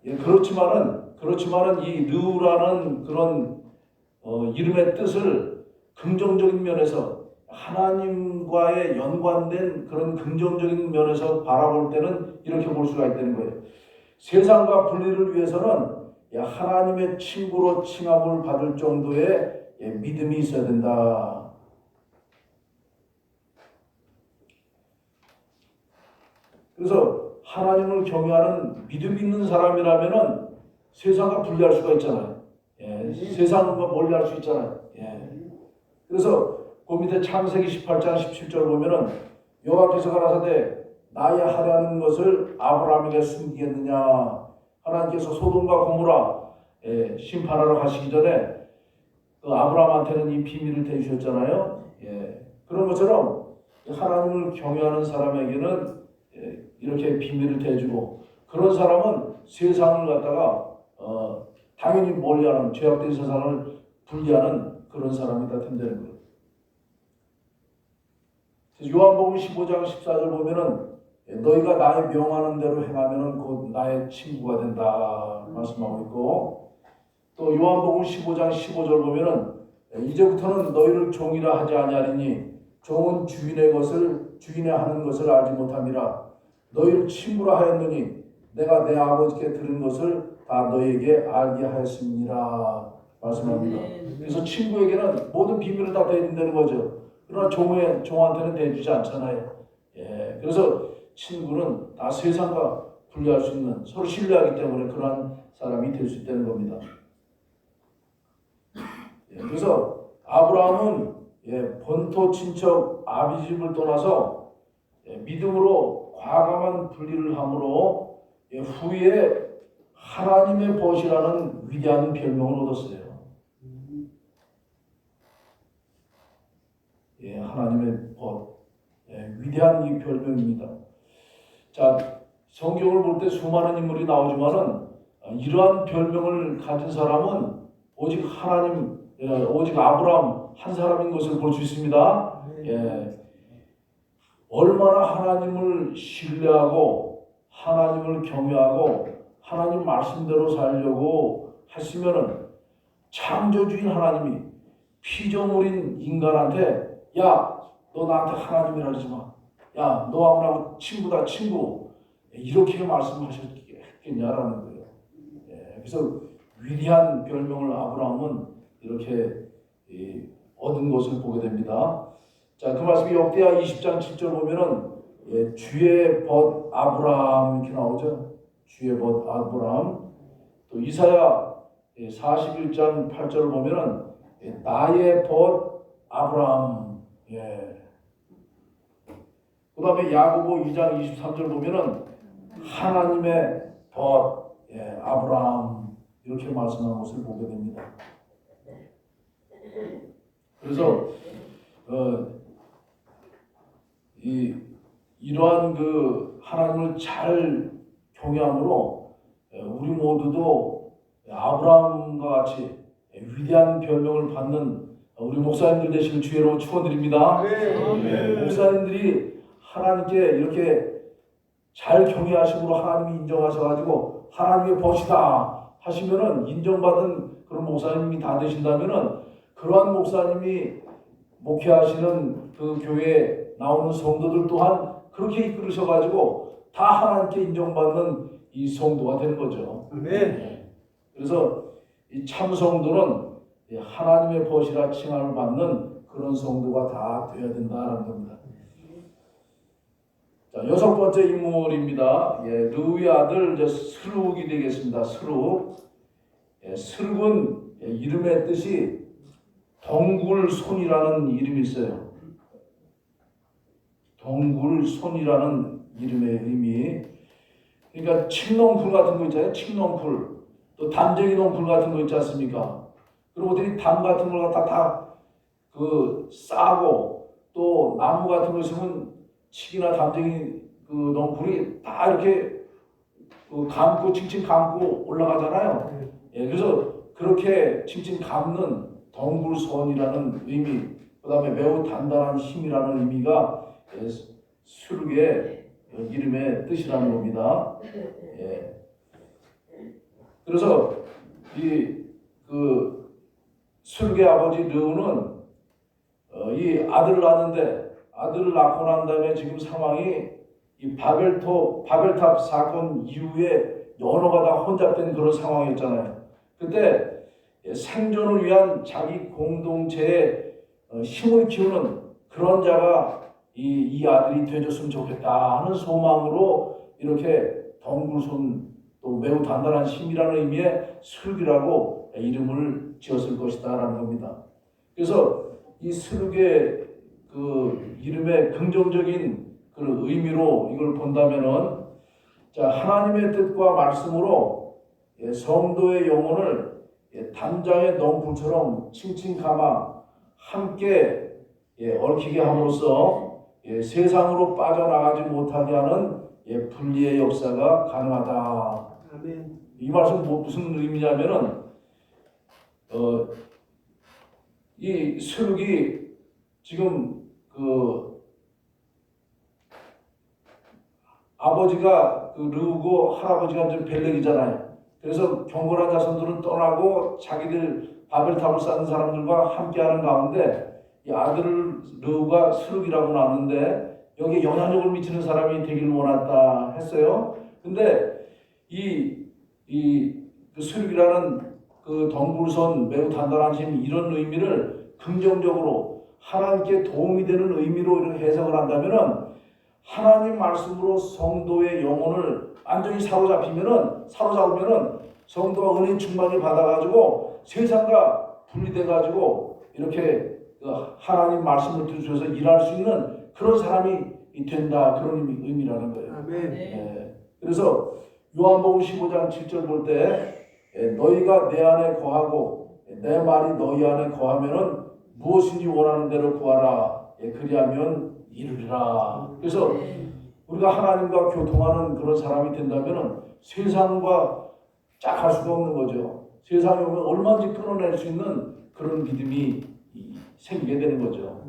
그렇지만은 이 르우라는 그런 이름의 뜻을 긍정적인 면에서 하나님과의 연관된 그런 긍정적인 면에서 바라볼 때는 이렇게 볼 수가 있다는 거예요. 세상과 분리를 위해서는 하나님의 친구로 칭함을 받을 정도의 믿음이 있어야 된다. 그래서 하나님을 경외하는 믿음 있는 사람이라면은 세상과 분리할 수가 있잖아요. 세상과 멀리할 수 있잖아요. 그래서 그 밑에 창세기 18장 17절 보면은 여호와께서 가라사대 나의 하려는 것을 아브라함에게 숨기겠느냐. 하나님께서 소돔과 고모라 심판하러 가시기 전에 그 아브라함한테는 이 비밀을 대주셨잖아요. 그런 것처럼 하나님을 경외하는 사람에게는 이렇게 비밀을 대주고 그런 사람은 세상을 갖다가 당연히 멀리하는 죄악된 세상을 분리하는 그런 사람이다 된다는 거예요. 요한복음 15장 14절 보면은 너희가 나의 명하는 대로 행하면은 곧 나의 친구가 된다 말씀하고 있고 또 요한복음 15장 15절 보면은 이제부터는 너희를 종이라 하지 아니하리니 종은 주인의 하는 것을 알지 못함이라 너희를 친구라 하였느니 내가 내 아버지께 들은 것을 다 너희에게 알게 하였습니다 말씀합니다. 그래서 친구에게는 모든 비밀을 다 대준다는 거죠. 그러나 종한테는 대주지 않잖아요. 그래서 친구는 다 세상과 분리할 수 있는 서로 신뢰하기 때문에 그러한 사람이 될 수 있다는 겁니다. 그래서 아브라함은 본토 친척 아비 집을 떠나서 믿음으로 과감한 분리를 함으로 후에 하나님의 벗이라는 위대한 별명을 얻었어요. 하나님의 벗, 위대한 이 별명입니다. 자, 성경을 볼 때 수많은 인물이 나오지만은 이러한 별명을 가진 사람은 오직 하나님, 오직 아브라함 한 사람인 것을 볼 수 있습니다. 얼마나 하나님을 신뢰하고 하나님을 경외하고 하나님 말씀대로 살려고 했으면은 창조주인 하나님이 피조물인 인간한테 야 너 나한테 하나님이라 그러지 마. 야, 너하고 친구다, 친구. 이렇게 말씀하셨겠냐라는 거예요. 그래서 위대한 별명을 아브라함은 이렇게 얻은 것을 보게 됩니다. 자, 그 말씀이 역대하 20장 7절 보면은 주의 벗 아브라함 이렇게 나오죠. 주의 벗 아브라함. 또 이사야 41장 8절을 보면은 나의 벗 아브라함. 그 다음에 야고보 2장 23절 보면은 하나님의 벗 아브라함 이렇게 말씀한 것을 보게 됩니다. 그래서 이러한 그 하나님을 잘 경외함으로 우리 모두도 아브라함과 같이 위대한 별명을 받는 우리 목사님들 되시길 주의로 축원드립니다. 목사님들이 하나님께 이렇게 잘 경외하심으로 하나님이 인정하셔가지고 하나님의 벗이다 하시면은 인정받은 그런 목사님이 다 되신다면은 그러한 목사님이 목회하시는 그 교회에 나오는 성도들 또한 그렇게 이끌으셔가지고 다 하나님께 인정받는 이 성도가 되는 거죠. 그래서 이 참 성도는 하나님의 벗이라 칭함을 받는 그런 성도가 다 되어야 된다는 겁니다. 자, 여섯 번째 인물입니다. 르우의 아들 스룩이 되겠습니다. 스룩. 스룩은 이름의 뜻이 덩굴손이라는 이름이 있어요. 덩굴손이라는 이름의 의미. 그러니까 칡넝쿨 같은 거 있잖아요. 칡넝쿨. 또 담쟁이 넝쿨 같은 거 있지 않습니까? 그리고 어떻게 담 같은 걸 갖다 다 그 싸고 또 나무 같은 거 있으면 칡이나 담쟁이 그 넝쿨이 다 이렇게 그 감고 칭칭 감고 올라가잖아요. 그래서 그렇게 칭칭 감는 덩굴손이라는 의미, 그 다음에 매우 단단한 힘이라는 의미가 수룩의 이름의 뜻이라는 겁니다. 그래서 그 수룩의 아버지 르우는 이 아들을 낳는데 아들을 낳고 난 다음에 지금 상황이 이 바벨탑 사건 이후에 여러가 다 혼잡된 그런 상황이었잖아요. 그때 생존을 위한 자기 공동체에 힘을 키우는 그런 자가 이 아들이 되줬으면 좋겠다 하는 소망으로 이렇게 덩굴손 또 매우 단단한 힘이라는 의미의 스룩이라고 이름을 지었을 것이다라는 겁니다. 그래서 이 스룩의 그 이름의 긍정적인 그 의미로 이걸 본다면은 자, 하나님의 뜻과 말씀으로 성도의 영혼을 담장의 넝쿨처럼 칭칭 감아 함께 얽히게 함으로써 세상으로 빠져나가지 못하게 하는 분리의 역사가 가능하다. 아멘. 이 말씀 무슨 의미냐면은 이 스룩이 지금 그 아버지가 그 르우고 할아버지가 좀 벨렉이잖아요. 그래서 경건한 자손들은 떠나고 자기들 바벨탑을 쌓는 사람들과 함께하는 가운데 이 아들을 르우가 스룩이라고 나왔는데 여기에 영향력을 미치는 사람이 되기를 원했다 했어요. 근데 그 스룩이라는 그 덩굴손 매우 단단한 힘 이런 의미를 긍정적으로 하나님께 도움이 되는 의미로 이렇게 해석을 한다면은 하나님 말씀으로 성도의 영혼을 완전히 사로잡으면은 성도가 은혜 충만을 받아가지고 세상과 분리돼가지고 이렇게 하나님 말씀을 들으셔서 일할 수 있는 그런 사람이 된다 그런 의미라는 거예요. 아멘. 그래서 요한복음 15장 7절 볼 때 너희가 내 안에 거하고 내 말이 너희 안에 거하면은 무엇인지 원하는 대로 구하라. 그리하면 이루리라. 그래서 우리가 하나님과 교통하는 그런 사람이 된다면은 세상과 짝할 수가 없는 거죠. 세상에 오면 얼마든지 끊어낼 수 있는 그런 믿음이 생기게 되는 거죠.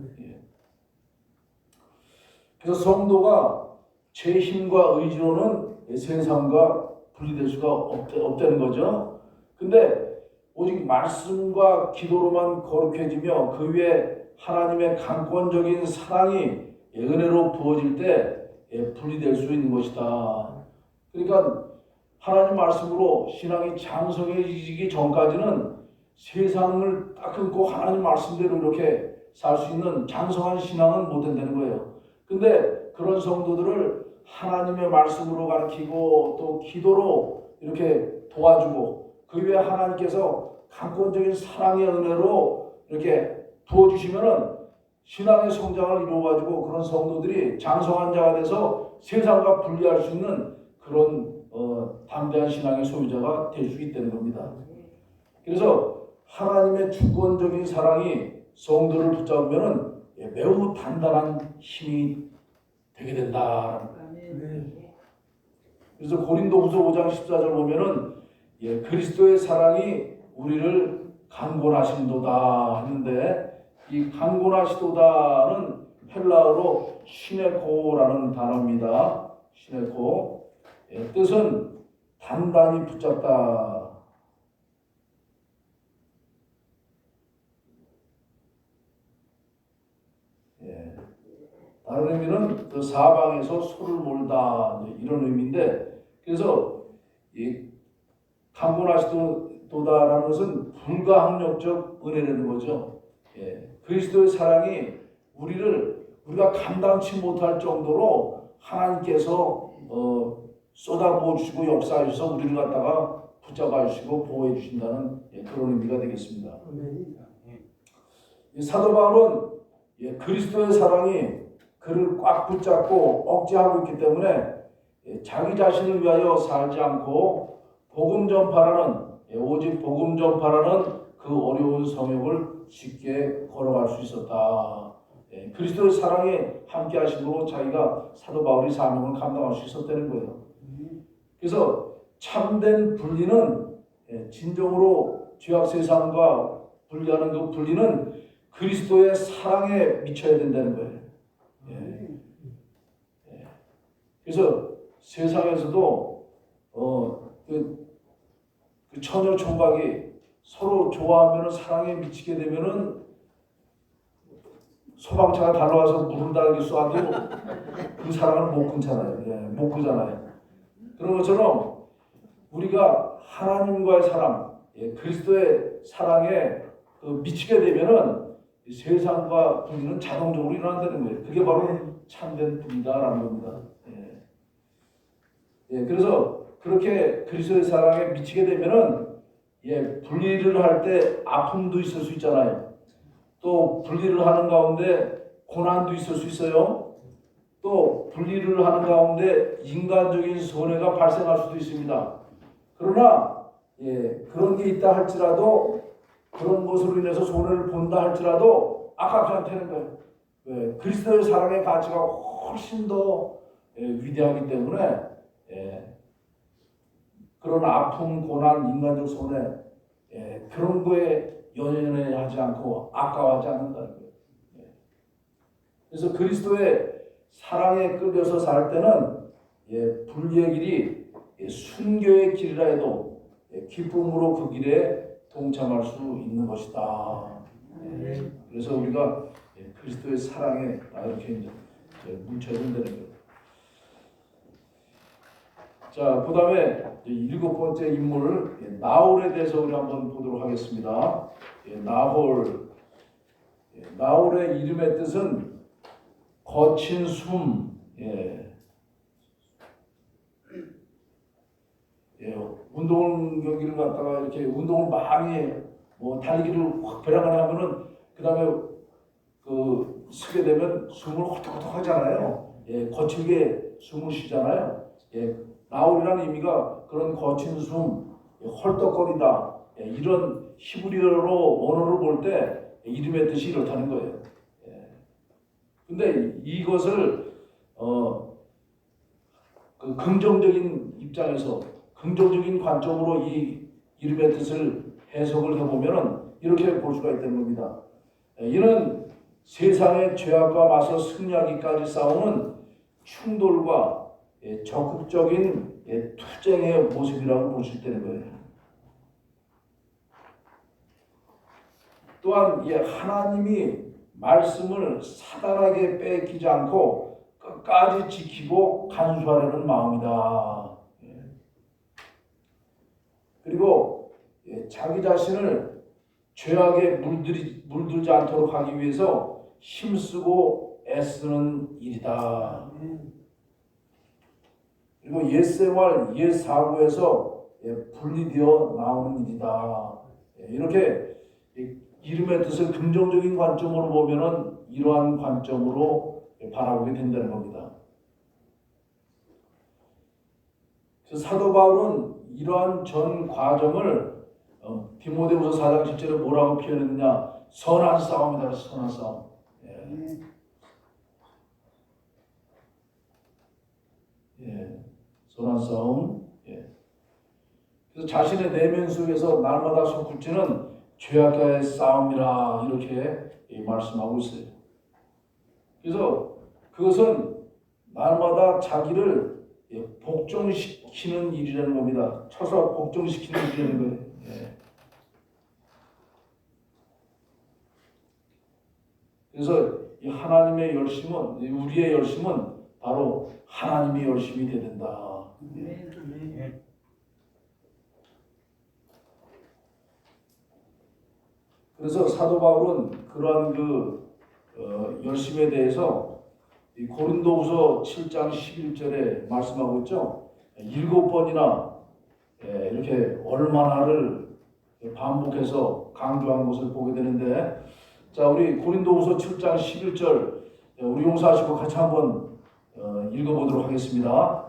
그래서 성도가 제 힘과 의지로는 세상과 분리될 수가 없다는 거죠. 근데 오직 말씀과 기도로만 거룩해지며 그 위에 하나님의 강권적인 사랑이 은혜로 부어질 때 분리될 수 있는 것이다. 그러니까 하나님 말씀으로 신앙이 장성해지기 전까지는 세상을 딱 끊고 하나님 말씀대로 이렇게 살 수 있는 장성한 신앙은 못 된다는 거예요. 근데 그런 성도들을 하나님의 말씀으로 가르치고 또 기도로 이렇게 도와주고 그 위에 하나님께서 강권적인 사랑의 은혜로 이렇게 부어주시면은 신앙의 성장을 이루어가지고 그런 성도들이 장성한 자가 돼서 세상과 분리할 수 있는 그런 담대한 신앙의 소유자가 될 수 있다는 겁니다. 그래서 하나님의 주권적인 사랑이 성도를 붙잡으면은 매우 단단한 힘이 되게 된다. 그래서 고린도후서 5장 14절 보면은 그리스도의 사랑이 우리를 강권하신도다 했는데 이 강권하시도다는 헬라어로 시네코라는 단어입니다. 시네코. 뜻은 단단히 붙잡다. 다른 의미는 그 사방에서 소를 몰다 이런 의미인데 그래서 이 강권하시도다라는 것은 불가항력적 은혜라는 거죠. 그리스도의 사랑이 우리가 감당치 못할 정도로 하나님께서 쏟아부어 주시고 역사해 주셔서 우리를 갖다가 붙잡아 주시고 보호해 주신다는 그런 의미가 되겠습니다. 사도 바울은 그리스도의 사랑이 그를 꽉 붙잡고 억제하고 있기 때문에 자기 자신을 위하여 살지 않고 복음 전파라는 오직 복음 전파라는 그 어려운 성역을 쉽게 걸어갈 수 있었다. 그리스도의 사랑에 함께 하심으로 자기가 사도 바울의 사명을 감당할 수 있었다는 거예요. 그래서 참된 분리는 진정으로 죄악 세상과 분리하는 그 분리는 그리스도의 사랑에 미쳐야 된다는 거예요. 그래서 세상에서도 그 처녀 총각이 서로 좋아하면 사랑에 미치게 되면은 소방차가 달려와서 물을 달게 쏴도 그 사랑을 못 끊잖아요. 못 끄잖아요. 그런 것처럼 우리가 하나님과의 사랑, 그리스도의 사랑에 미치게 되면은 세상과 분리는 자동적으로 일어난다는 거예요. 그게 바로 참된 분이다라는 겁니다. 그래서 그렇게 그리스도의 사랑에 미치게 되면은 분리를 할 때 아픔도 있을 수 있잖아요. 또 분리를 하는 가운데 고난도 있을 수 있어요. 또 분리를 하는 가운데 인간적인 손해가 발생할 수도 있습니다. 그러나 그런 게 있다 할지라도 그런 것으로 인해서 손해를 본다 할지라도 아깝지 않다는 거예요. 그리스도의 사랑의 가치가 훨씬 더 위대하기 때문에 그런 아픔, 고난, 인간적 손해 그런 거에 연연하지 않고 아까워하지 않는다는 거예요. 그래서 그리스도의 사랑에 끌려서 살 때는 분리의 길이 순교의 길이라 해도 기쁨으로 그 길에 동참할 수 있는 것이다. 그래서 우리가 그리스도의 사랑에 이렇게 이제 뭉쳐야 된다는 거예요. 자, 그 다음에 7번째 인물 나홀에 대해서 우리 한번 보도록 하겠습니다. 나홀의 이름의 뜻은 거친 숨. 운동 경기를 갖다가 이렇게 운동을 많이 달리기를 확 벼랑을 하면은 그 다음에 쓰게 되면 숨을 헐떡헐떡 하잖아요. 거칠게 숨을 쉬잖아요. 나홀이라는 의미가 그런 거친 숨, 헐떡거리다 이런 히브리어로 언어를 볼 때 이름의 뜻이 이렇다는 거예요. 근데 이것을 그 긍정적인 입장에서 긍정적인 관점으로 이 이름의 뜻을 해석을 해보면 이렇게 볼 수가 있다는 겁니다. 이는 세상의 죄악과 맞서 승리하기까지 싸우는 충돌과 적극적인 투쟁의 모습이라고 볼 수 있다는 거예요. 또한 하나님이 말씀을 사단에게 뺏기지 않고 끝까지 지키고 간수하려는 마음이다. 그리고 자기 자신을 죄악에 물들지 않도록 하기 위해서 힘쓰고 애쓰는 일이다. 그리고 옛생활, 옛사고에서 분리되어 나오는 일이다. 이렇게 이름의 뜻을 긍정적인 관점으로 보면은 이러한 관점으로 바라보게 된다는 겁니다. 그래서 사도 바울은 이러한 전 과정을 디모데후서 4장 10절에 뭐라고 표현했느냐? 선한 싸움이다. 선한 싸움. 선한 싸움. 그래서 자신의 내면 속에서 날마다 솟구치는 죄악과의 싸움이라 이렇게 말씀하고 있어요. 그래서 그것은 날마다 자기를 복종시키는 일이라는 겁니다. 쳐서 복종시키는 일이라는 거예요. 그래서 이 하나님의 열심은, 우리의 열심은 바로 하나님의 열심이 되야 된다. 그래서 사도 바울은 그러한 열심에 대해서 이 고린도후서 7장 11절에 말씀하고 있죠. 7번이나 이렇게 얼마나를 반복해서 강조한 것을 보게 되는데, 자, 우리 고린도후서 7장 11절 우리 용서하시고 같이 한번 읽어보도록 하겠습니다.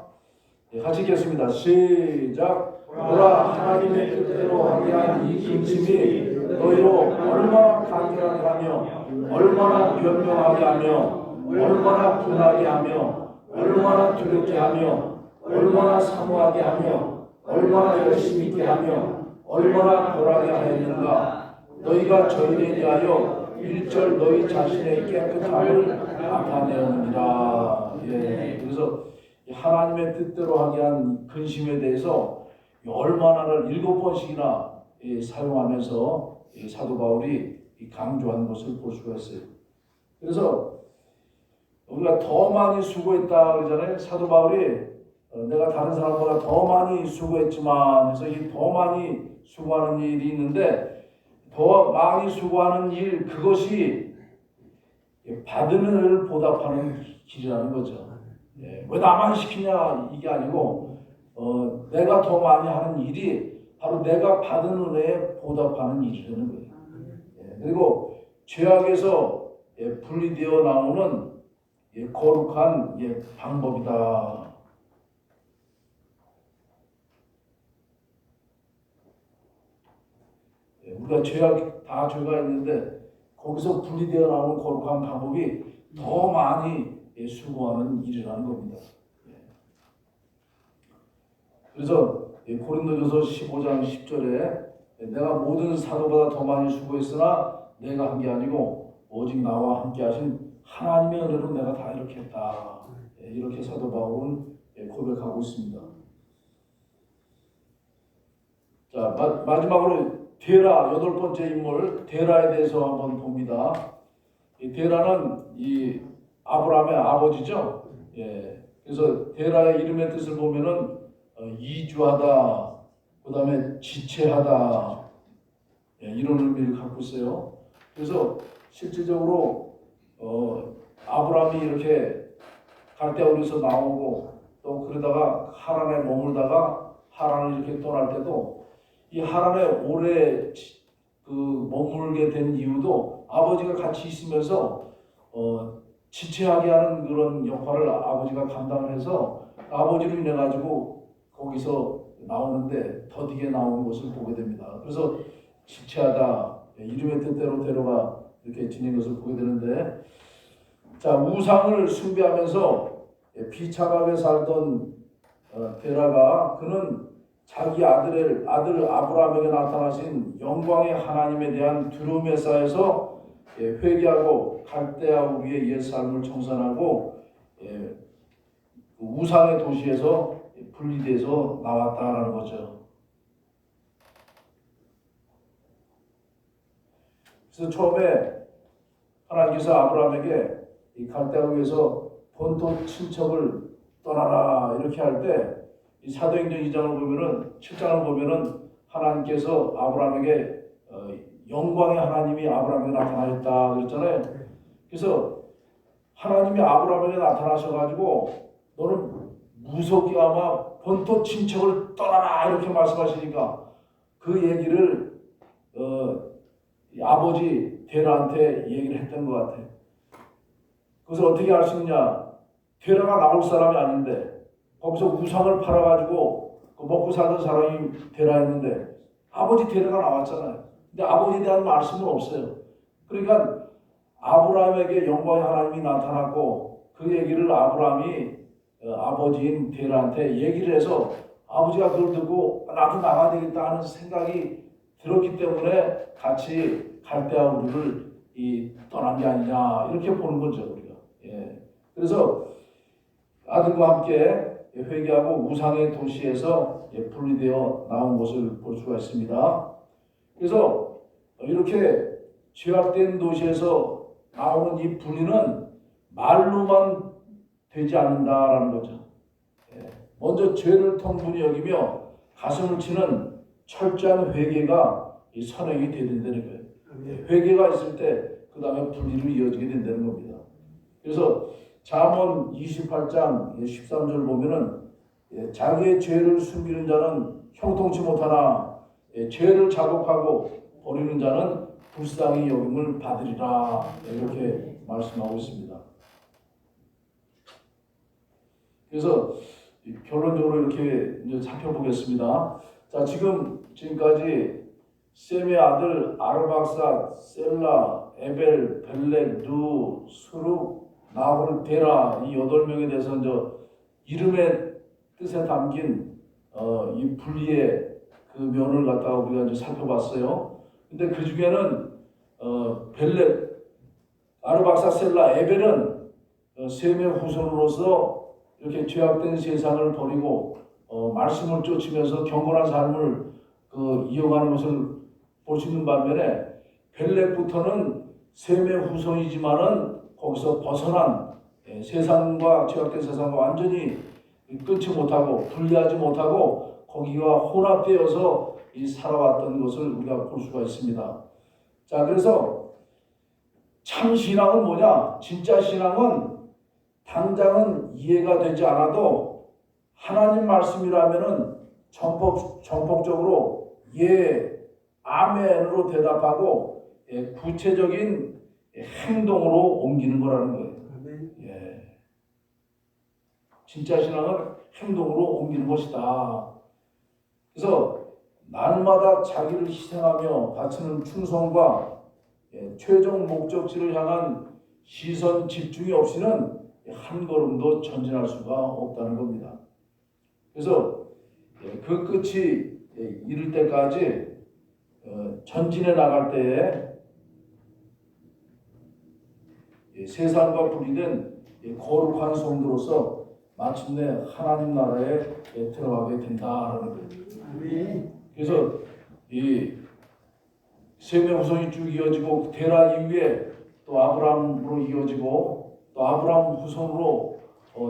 같이 읽겠습니다. 시작. 보라, 하나님의 뜻대로 하게 한 이 중심이 너희로 얼마나 간결하게 하며 얼마나 변명하게 하며 얼마나 분하게 하며 얼마나 두렵게 하며 얼마나 사모하게 하며 얼마나 열심히 있게 하며 얼마나 벌하게 하였는가. 너희가 저희에 대하여 일절 너희 자신의 깨끗함을 나타내었느니라. 그래서 하나님의 뜻대로 하게 한 근심에 대해서 얼마나를 7번씩이나 사용하면서 사도 바울이 강조한 것을 볼 수가 있어요. 그래서 우리가 더 많이 수고했다 그러잖아요. 사도 바울이 내가 다른 사람보다 더 많이 수고했지만, 그래서 이 더 많이 수고하는 일이 있는데, 더 많이 수고하는 일, 그것이 받은 은혜를 보답하는 길이라는 거죠. 왜 나만 시키냐 이게 아니고 내가 더 많이 하는 일이 바로 내가 받은 은혜에 보답하는 일이라는 거예요. 그리고 죄악에서 분리되어 나오는 거룩한 방법이다. 우리가 다 죄가 있는데 거기서 분리되어 나오는 거룩한 방법이 더 많이 수고하는 일이라는 겁니다. 그래서 고린도전서 15장 10절에 내가 모든 사도보다 더 많이 수고했으나 내가 한 게 아니고 오직 나와 함께 하신 하나님의 은혜로 내가 다 이렇게 했다. 이렇게 사도 바울은 고백하고 있습니다. 자, 마지막으로 데라, 8번째 인물 데라에 대해서 한번 봅니다. 이 데라는 이 아브라함의 아버지죠. 그래서 데라의 이름의 뜻을 보면은 이주하다, 그 다음에 지체하다, 이런 의미를 갖고 있어요. 그래서 실질적으로 아브라함이 이렇게 갈대아우르에서 나오고 또 그러다가 하란에 머물다가 하란을 이렇게 떠날 때도 이 하란에 오래 머물게 된 이유도 아버지가 같이 있으면서 지체하게 하는 그런 역할을 아버지가 감당을 해서 아버지로 인해 가지고 거기서 나오는데 더디게 나오는 것을 보게 됩니다. 그래서 지체하다, 이름의 뜻대로 데려가 이렇게 지낸 것을 보게 되는데, 자, 우상을 숭배하면서 비참하게 살던 데라가 그는 자기 아들 아브라함에게 나타나신 영광의 하나님에 대한 두려움에 쌓여서 회개하고 갈대아우르의 옛 삶을 청산하고 우상의 도시에서 분리돼서 나왔다라는 거죠. 그래서 처음에 하나님께서 아브라함에게 이 갈대아에서 본토 친척을 떠나라 이렇게 할 때 이 사도행전 2장을 보면은 7장을 보면은 하나님께서 아브라함에게 영광의 하나님이 아브라함에게 나타나셨다 그랬잖아요. 그래서 하나님이 아브라함에게 나타나셔가지고 너는 무섭게 아마 본토 친척을 떠나라 이렇게 말씀하시니까 그 얘기를 아버지 데라한테 얘기를 했던 것 같아요. 그래서 어떻게 알 수 있느냐? 데라가 나올 사람이 아닌데 거기서 우상을 팔아가지고 먹고 살던 사람이 데라였는데 아버지 데라가 나왔잖아요. 근데 아버지에 대한 말씀은 없어요. 그러니까 아브라함에게 영광의 하나님이 나타났고 그 얘기를 아브라함이 아버지인 데라한테 얘기를 해서 아버지가 그걸 듣고 나도 나가야 되겠다 하는 생각이 들었기 때문에 같이 갈대아 우르를 떠난 게 아니냐 이렇게 보는 거죠 우리가. 예. 그래서 아들과 함께 회개하고 우상의 도시에서 분리되어 나온 것을 볼 수가 있습니다. 그래서 이렇게 죄악된 도시에서 나오는 이 분리는 말로만 되지 않는다라는 거죠. 먼저 죄를 통분히 여기며 가슴을 치는 철저한 회개가 선행이 되야 된다는 거예요. 회개가 있을 때 그 다음에 분리로 이어지게 된다는 겁니다. 그래서 잠언 28장 13절 보면은 자기의 죄를 숨기는 자는 형통치 못하나 죄를 자복하고 버리는 자는 불쌍히 여김을 받으리라 이렇게 말씀하고 있습니다. 그래서 결론적으로 이렇게 이제 살펴보겠습니다. 자, 지금까지 셈의 아들 아르박사, 셀라, 에벨, 벨렉, 누, 수룩, 나홀, 데라 이 8명에 대해서 이제 이름의 뜻에 담긴 이 분리의 그 면을 갖다가 우리가 이제 살펴봤어요. 근데 그 중에는 벨렉, 아르박사, 셀라, 에벨은 셈의 후손으로서 이렇게 죄악된 세상을 버리고 말씀을 쫓으면서 경건한 삶을 이어가는 것을 볼 수 있는 반면에 벨렉부터는 셈의 후손이지만은 거기서 벗어난 세상과 죄악된 세상과 완전히 끊지 못하고 분리하지 못하고 거기와 혼합되어서 살아왔던 것을 우리가 볼 수가 있습니다. 자, 그래서 참 신앙은 뭐냐? 진짜 신앙은 당장은 이해가 되지 않아도 하나님 말씀이라면은 전폭적으로 예, 아멘으로 대답하고 구체적인 행동으로 옮기는 거라는 거예요. 예. 진짜 신앙은 행동으로 옮기는 것이다. 그래서 날마다 자기를 희생하며 바치는 충성과 최종 목적지를 향한 시선 집중이 없이는 한 걸음도 전진할 수가 없다는 겁니다. 그래서 그 끝이 이를 때까지 전진해 나갈 때에 세상과 분리된 거룩한 성도로서 마침내 하나님 나라에 들어가게 된다라는 거예요. 그래서 이 셈의 후손이 쭉 이어지고 데라 이후에 또 아브라함으로 이어지고 또 아브라함 후손으로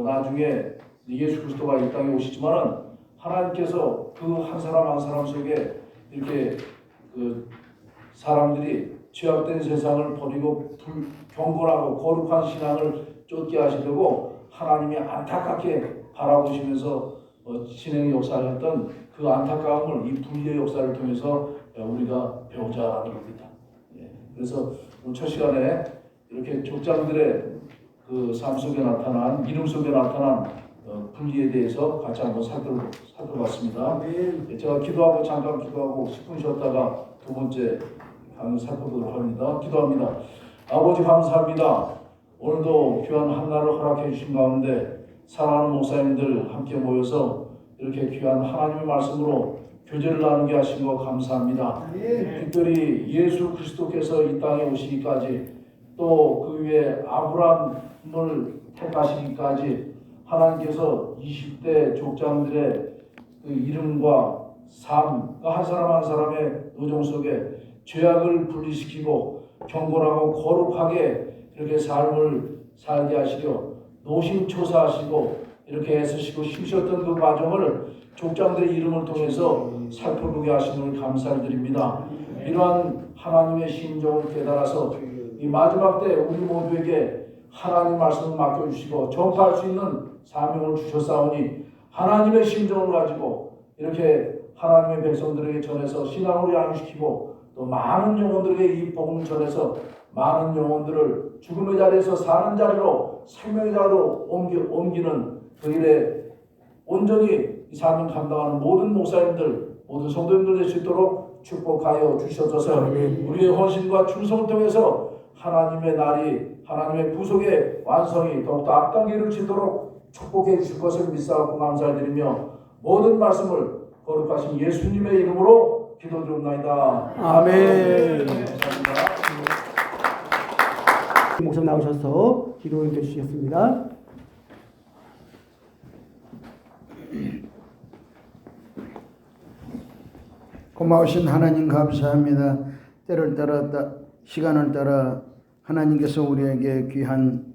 나중에 예수 그리스도가 이 땅에 오시지만은 하나님께서 그 한 사람 한 사람 속에 이렇게 그 사람들이 죄악된 세상을 버리고 경건하고 거룩한 신앙을 쫓게 하시려고 하나님이 안타깝게 바라보시면서 진행의 역사를 했던 그 안타까움을 이 분리의 역사를 통해서 우리가 배우자라는 겁니다. 그래서 오늘 첫 시간에 이렇게 족장들의 그 삶 속에 나타난 이름 속에 나타난 분리에 대해서 같이 한번 살펴봤습니다. 제가 기도하고 잠깐 기도하고 10분 쉬었다가 두 번째 강의 살펴보도록 합니다. 기도합니다. 아버지 감사합니다. 오늘도 귀한 한날을 허락해 주신 가운데 사랑하는 목사님들 함께 모여서 이렇게 귀한 하나님의 말씀으로 교제를 나누게 하신 거 감사합니다. 특별히 예수 그리스도께서 이 땅에 오시기까지 또 그 위에 아브라함을 택하시기까지 하나님께서 20대 족장들의 그 이름과 삶, 한 사람 한 사람의 노정 속에 죄악을 분리시키고 경건하고 거룩하게 이렇게 삶을 살게 하시려 노심초사하시고 이렇게 애쓰시고 쉬셨던 그 과정을 족장들의 이름을 통해서 살펴보게 하심을 감사를 드립니다. 이러한 하나님의 심정을 깨달아서 이 마지막 때 우리 모두에게 하나님 말씀을 맡겨주시고 전파할 수 있는 사명을 주셨사오니 하나님의 심정을 가지고 이렇게 하나님의 백성들에게 전해서 신앙으로 양육시키고 또 많은 영혼들에게 이 복음을 전해서 많은 영혼들을 죽음의 자리에서 사는 자리로 생명의 자리로 옮기는 그 일에 온전히 이 사명 감당하는 모든 목사님들 모든 성도님들 될 수 있도록 축복하여 주셔서 우리의 헌신과 충성을 통해서 하나님의 날이 하나님의 구속의 완성이 더욱더 앞당겨 이루어지도록 축복해 주실 것을 믿사옵고 감사드리며 모든 말씀을 거룩하신 예수님의 이름으로 기도드립니다. 아멘. 감사합니다. 목사님 나오셔서 기도해 주시겠습니다. 고마우신 하나님 감사합니다. 때를 따라 시간을 따라 하나님께서 우리에게 귀한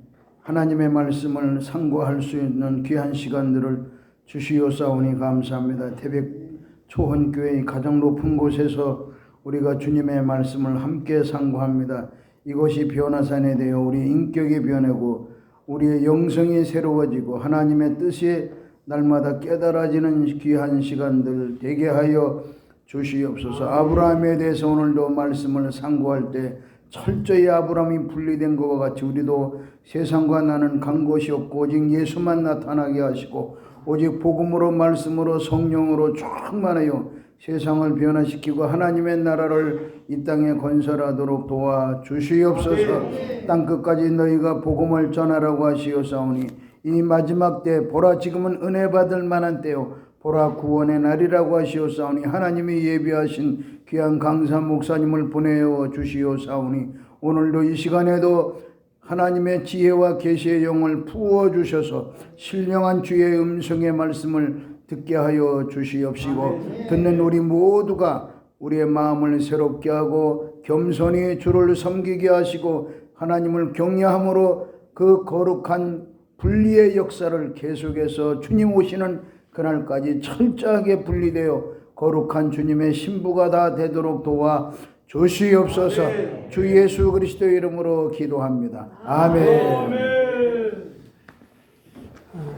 하나님의 말씀을 상고할 수 있는 귀한 시간들을 주시옵사오니 감사합니다. 태백 초원교회 가장 높은 곳에서 우리가 주님의 말씀을 함께 상고합니다. 이곳이 변화산에 되어 우리 인격이 변하고 우리의 영성이 새로워지고 하나님의 뜻이 날마다 깨달아지는 귀한 시간들 되게 하여 주시옵소서. 아브라함에 대해서 오늘도 말씀을 상고할 때 철저히 아브라함이 분리된 것과 같이 우리도 세상과 나는 간 곳이 없고 오직 예수만 나타나게 하시고 오직 복음으로 말씀으로 성령으로 충만하여 세상을 변화시키고 하나님의 나라를 이 땅에 건설하도록 도와주시옵소서. 땅끝까지 너희가 복음을 전하라고 하시옵사오니 이 마지막 때 보라 지금은 은혜 받을 만한 때요 보라 구원의 날이라고 하시옵사오니 하나님이 예비하신 귀한 강사 목사님을 보내어 주시옵사오니 오늘도 이 시간에도 하나님의 지혜와 계시의 영을 부어주셔서 신령한 주의 음성의 말씀을 듣게 하여 주시옵시고 듣는 우리 모두가 우리의 마음을 새롭게 하고 겸손히 주를 섬기게 하시고 하나님을 경외함으로 그 거룩한 분리의 역사를 계속해서 주님 오시는 그날까지 철저하게 분리되어 거룩한 주님의 신부가 다 되도록 도와 주시옵소서. 주 예수 그리스도의 이름으로 기도합니다. 아멘.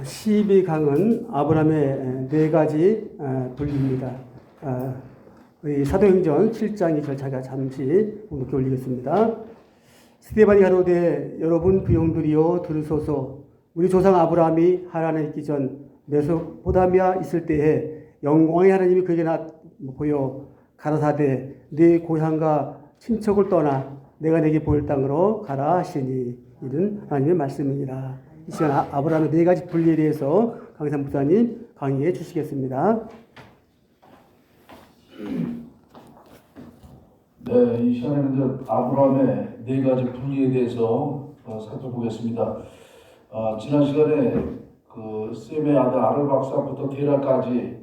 12강은 아브라함의 네 가지 분리입니다. 사도행전 7장의 절차가 잠시 이렇게 올리겠습니다. 스데반이 가로되 여러분 부용들이여 들으소서. 우리 조상 아브라함이 하란에 있기 전 메소포타미아 있을 때에 영광의 하나님이 그에게 보여 가라사대 네 고향과 친척을 떠나 내가 내게 보일 땅으로 가라 하시니 이는 하나님의 말씀이니라. 이 시간 아브라함의 네 가지 분리에 대해서 강사 목사님 강의해 주시겠습니다. 네, 이 시간에는 이제 아브라함의 네 가지 분리에 대해서 살펴보겠습니다. 지난 시간에 그 셈의 아들 아르 박사부터 데라까지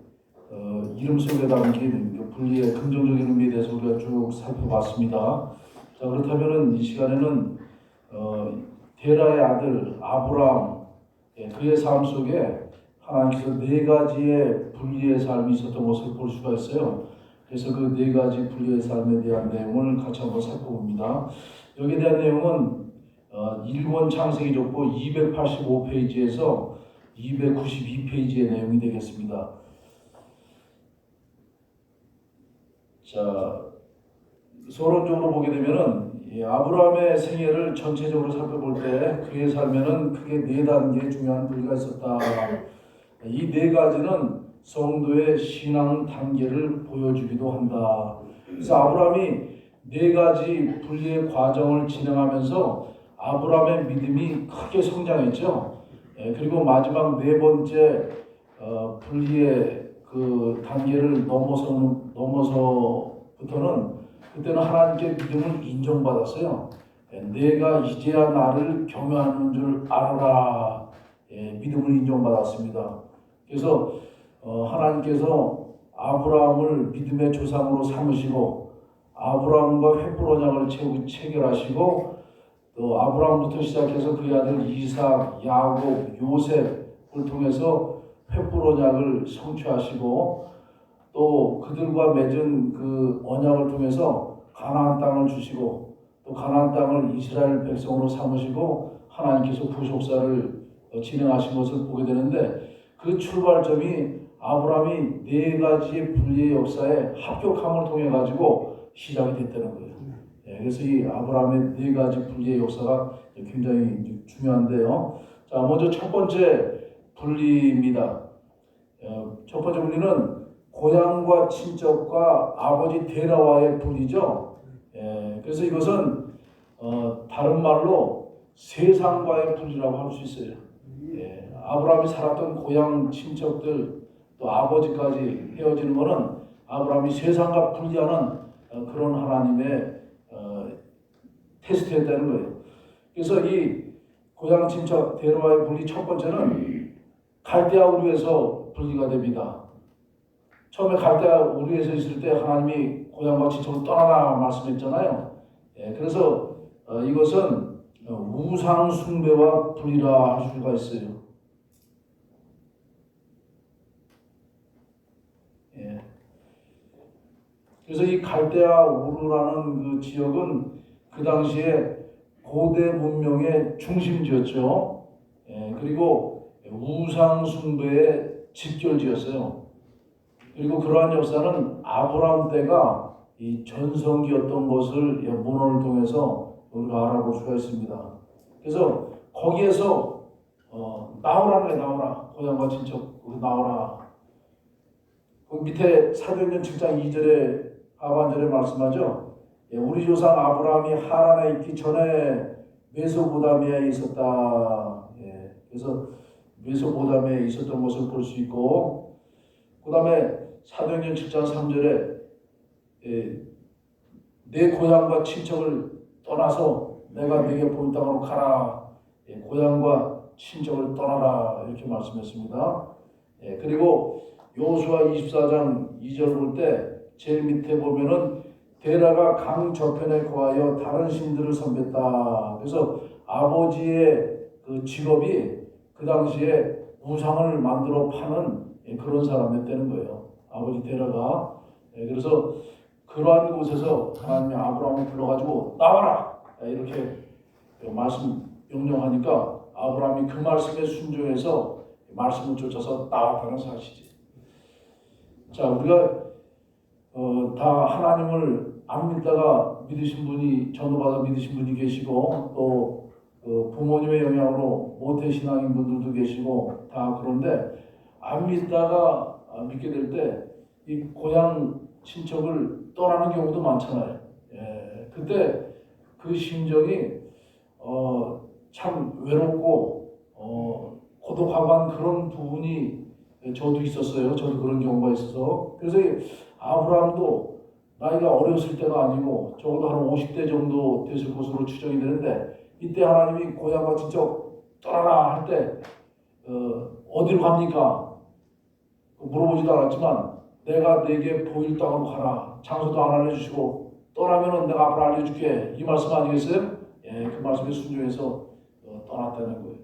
이름 속에 담긴 분리의 긍정적인 의미에 대해서 우리가 쭉 살펴봤습니다. 자, 그렇다면은 이 시간에는 데라의 아들 아브라함 그의 삶 속에 하나님께서 네 가지의 분리의 삶이 있었던 것을 볼 수가 있어요. 그래서 그 네 가지 분리의 삶에 대한 내용을 같이 한번 살펴봅니다. 여기에 대한 내용은 1권 창세기 족보 285페이지에서 292페이지의 내용이 되겠습니다. 자, 서론적으로 보게 되면은 아브라함의 생애를 전체적으로 살펴볼 때 그의 삶에는 크게 네 단계의 중요한 분리가 있었다. 이 네 가지는 성도의 신앙 단계를 보여주기도 한다. 그래서 아브라함이 네 가지 분리의 과정을 진행하면서 아브라함의 믿음이 크게 성장했죠. 그리고 마지막 네 번째 분리의 그 단계를 넘어서부터는 그때는 하나님께 믿음을 인정받았어요. 내가 이제야 나를 경외하는 줄 알아라. 믿음을 인정받았습니다. 그래서 하나님께서 아브라함을 믿음의 조상으로 삼으시고 아브라함과 횃불 언약을 체결하시고 또 아브라함부터 시작해서 그의 아들 이삭, 야곱, 요셉을 통해서 횃불 언약을 성취하시고 또 그들과 맺은 그 언약을 통해서 가나안 땅을 주시고 또 가나안 땅을 이스라엘 백성으로 삼으시고 하나님께서 구속사를 진행하신 것을 보게 되는데 그 출발점이 아브라함이 네 가지의 분리의 역사에 합격함을 통해 가지고 시작이 됐다는 거예요. 그래서 이 아브라함의 네 가지 분리의 역사가 굉장히 중요한데요. 자, 먼저 첫 번째 분리입니다. 첫 번째 분리는 고향과 친척과 아버지 데라와의 분리죠. 그래서 이것은 다른 말로 세상과의 분리라고 할 수 있어요. 아브라함이 살았던 고향 친척들 또 아버지까지 헤어지는 것은 아브라함이 세상과 분리하는 그런 하나님의 테스트였다는 거예요. 그래서 이 고향 친척 데라와의 분리 첫 번째는 갈대아 우르에서 분리가 됩니다. 처음에 갈대아 우르에서 있을 때 하나님이 고향과 친척을 떠나라 말씀했잖아요. 그래서 이것은 우상 숭배와 분리라 할 수가 있어요. 그래서 이 갈대아 우르라는 그 지역은 그 당시에 고대 문명의 중심지였죠. 그리고 우상 숭배의 직결지였어요. 그리고 그러한 역사는 아브라함 때가 이 전성기였던 것을 문헌을 통해서 우리가 알아볼 수가 있습니다. 그래서 거기에서 나오라는 거예요. 나오라. 고향과 친척 나오라. 그 밑에 사도행전 7장 2절에 하반절에 말씀하죠. 우리 조상 아브라함이 하란에 있기 전에 메소포타미아에 있었다. 그래서 메소포타미아에 있었던 것을 볼 수 있고, 그 다음에 사도행전 7장 3절에 내 고향과 친척을 떠나서 내가 네게 본 땅으로 가라. 고향과 친척을 떠나라 이렇게 말씀했습니다. 그리고 여호수아 24장 2절 볼 때 제일 밑에 보면은 데라가 강 저편에 거하여 다른 신들을 섬겼다. 그래서 아버지의 그 직업이 그 당시에 우상을 만들어 파는 그런 사람이었다는 거예요. 아버지 데라가. 그래서 그러한 곳에서 하나님이 아브라함을 불러가지고 나와라 이렇게 말씀 명령하니까 아브라함이 그 말씀에 순종해서 말씀을 쫓아서 나왔다는 사실이지. 자, 우리가 다 하나님을 안 믿다가 믿으신 분이 전도받아 믿으신 분이 계시고 또 부모님의 영향으로 모태 신앙인 분들도 계시고 다 그런데 안 믿다가 믿게 될 때 이 고향 친척을 떠나는 경우도 많잖아요. 그때 그 심정이 참 외롭고 고독하고 한 그런 부분이 저도 있었어요. 저도 그런 경우가 있어서. 그래서 아브라함도 나이가 어렸을 때가 아니고 적어도 한 50대 정도 됐을 것으로 추정이 되는데 이때 하나님이 고향과 친척 떠나라 할 때 어디로 갑니까? 물어보지도 않았지만 내가 네게 보일 땅으로 가라. 장소도 안 알려주시고 떠나면은 내가 앞으로 알려줄게. 이 말씀 아니겠어요? 그 말씀에 순종해서 떠났다는 거예요.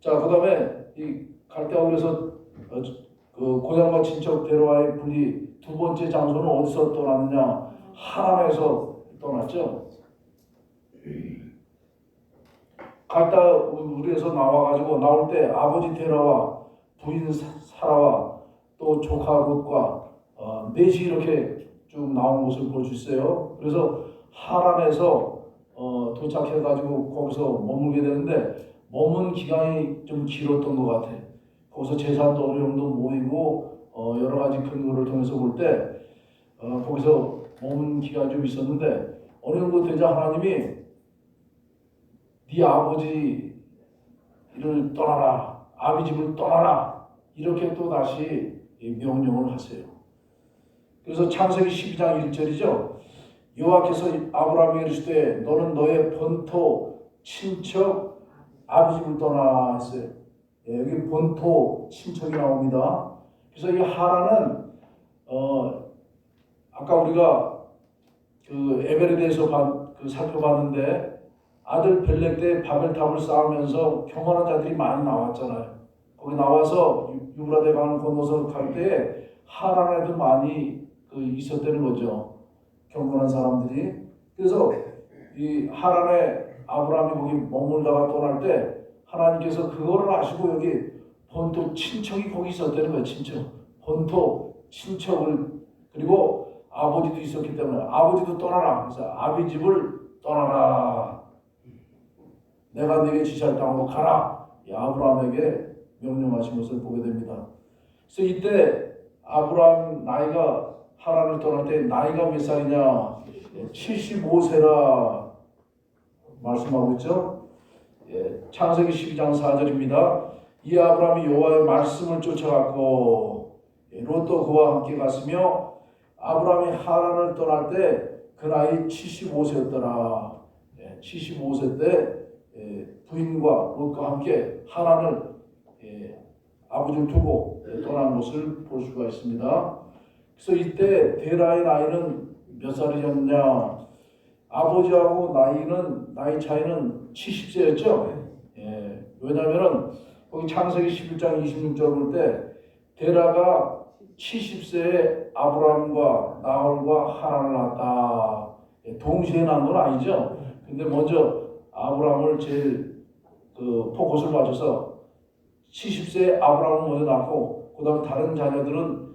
자, 그 다음에 이 갈대아 우르에서 그 고향과 친척 데라와의 분리 두 번째 장소는 어디서 떠났느냐? 하란에서 떠났죠. 갈대아 우르에서 나와가지고 나올 때 아버지 데라와 부인 사라와 또 조카 롯과 넷이 이렇게 쭉 나온 것을 볼 수 있어요. 그래서 하란에서 도착해가지고 거기서 머물게 되는데 머문 기간이 좀 길었던 것 같아. 거기서 재산도 어느 정도 모이고 여러 가지 근거를 통해서 볼 때 거기서 머문 기간이 좀 있었는데 어느 정도 되자 하나님이 네 아버지를 떠나라, 아비 집을 떠나라 이렇게 또 다시 명령을 하세요. 그래서 창세기 12장 1절이죠. 여호와께서 아브라함에게 이르시되 너는 너의 본토 친척 아비 집을 떠나 했어요. 여기 본토 친척이 나옵니다. 그래서 이 하란은 아까 우리가 그 에벨에 대해서 살펴봤는데 아들 벨렉 때 바벨탑을 쌓으면서 경건한 자들이 많이 나왔잖아요. 거기 나와서 유브라데 강을 건너서 갈 때에 하란 애도 많이 있었다는 거죠. 경건한 사람들이. 그래서 이 하란에 아브라함이 거기 머물다가 떠날 때 하나님께서 그거를 아시고 여기 본토 친척이 거기 있었다는 거예요. 친척. 본토 친척을, 그리고 아버지도 있었기 때문에 아버지도 떠나라. 그래서 아비 집을 떠나라. 내가 네게 지시할 땅으로 가라. 이 아브라함에게 명령하신 것을 보게 됩니다. 그래서 이때 아브라함 나이가 하란을 떠날 때 나이가 몇 살이냐? 75세라 말씀하고 있죠. 창세기 12장 4절입니다. 이 아브라함이 여호와의 말씀을 쫓아갔고 롯도 그와 함께 갔으며 아브라함이 하란을 떠날 때 그 나이 75세였더라. 75세 때 부인과 롯과 함께 하란을 아버지를 두고 떠난 것을 볼 수가 있습니다. 그래서 이때 데라의 나이는 몇 살이었냐? 아버지하고 나이 차이는 70세였죠. 왜냐하면 거기 창세기 11장 26절 볼 때 데라가 70세에 아브라함과 나홀과 하란을 낳았다. 동시에 낳은 건 아니죠. 근데 먼저 아브라함을 제일 포커스를 맞춰서 70세에 아브라함을 먼저 낳고 그 다음에 다른 자녀들은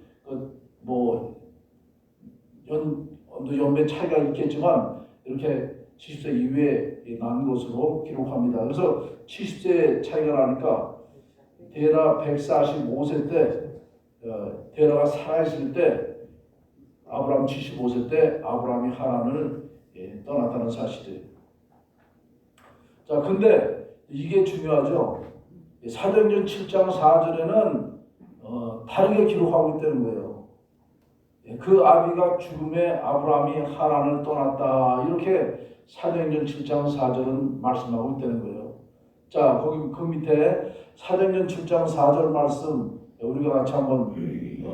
연배 차이가 있겠지만 이렇게 70세 이후에 난 것으로 기록합니다. 그래서 70세 차이가 나니까 데라 145세 때 데라가 살아있을 때 아브라함 75세 때 아브라함이 하란을 떠났다는 사실이에요. 자, 근데 이게 중요하죠. 사도행전 7장 4절에는 다르게 기록하고 있다는 거예요. 그 아비가 죽음에 아브라함이 하란을 떠났다. 이렇게 사도행전 7장 4절은 말씀하고 있다는 거예요. 자, 거기 그 밑에 사도행전 7장 4절 말씀 우리가 같이 한번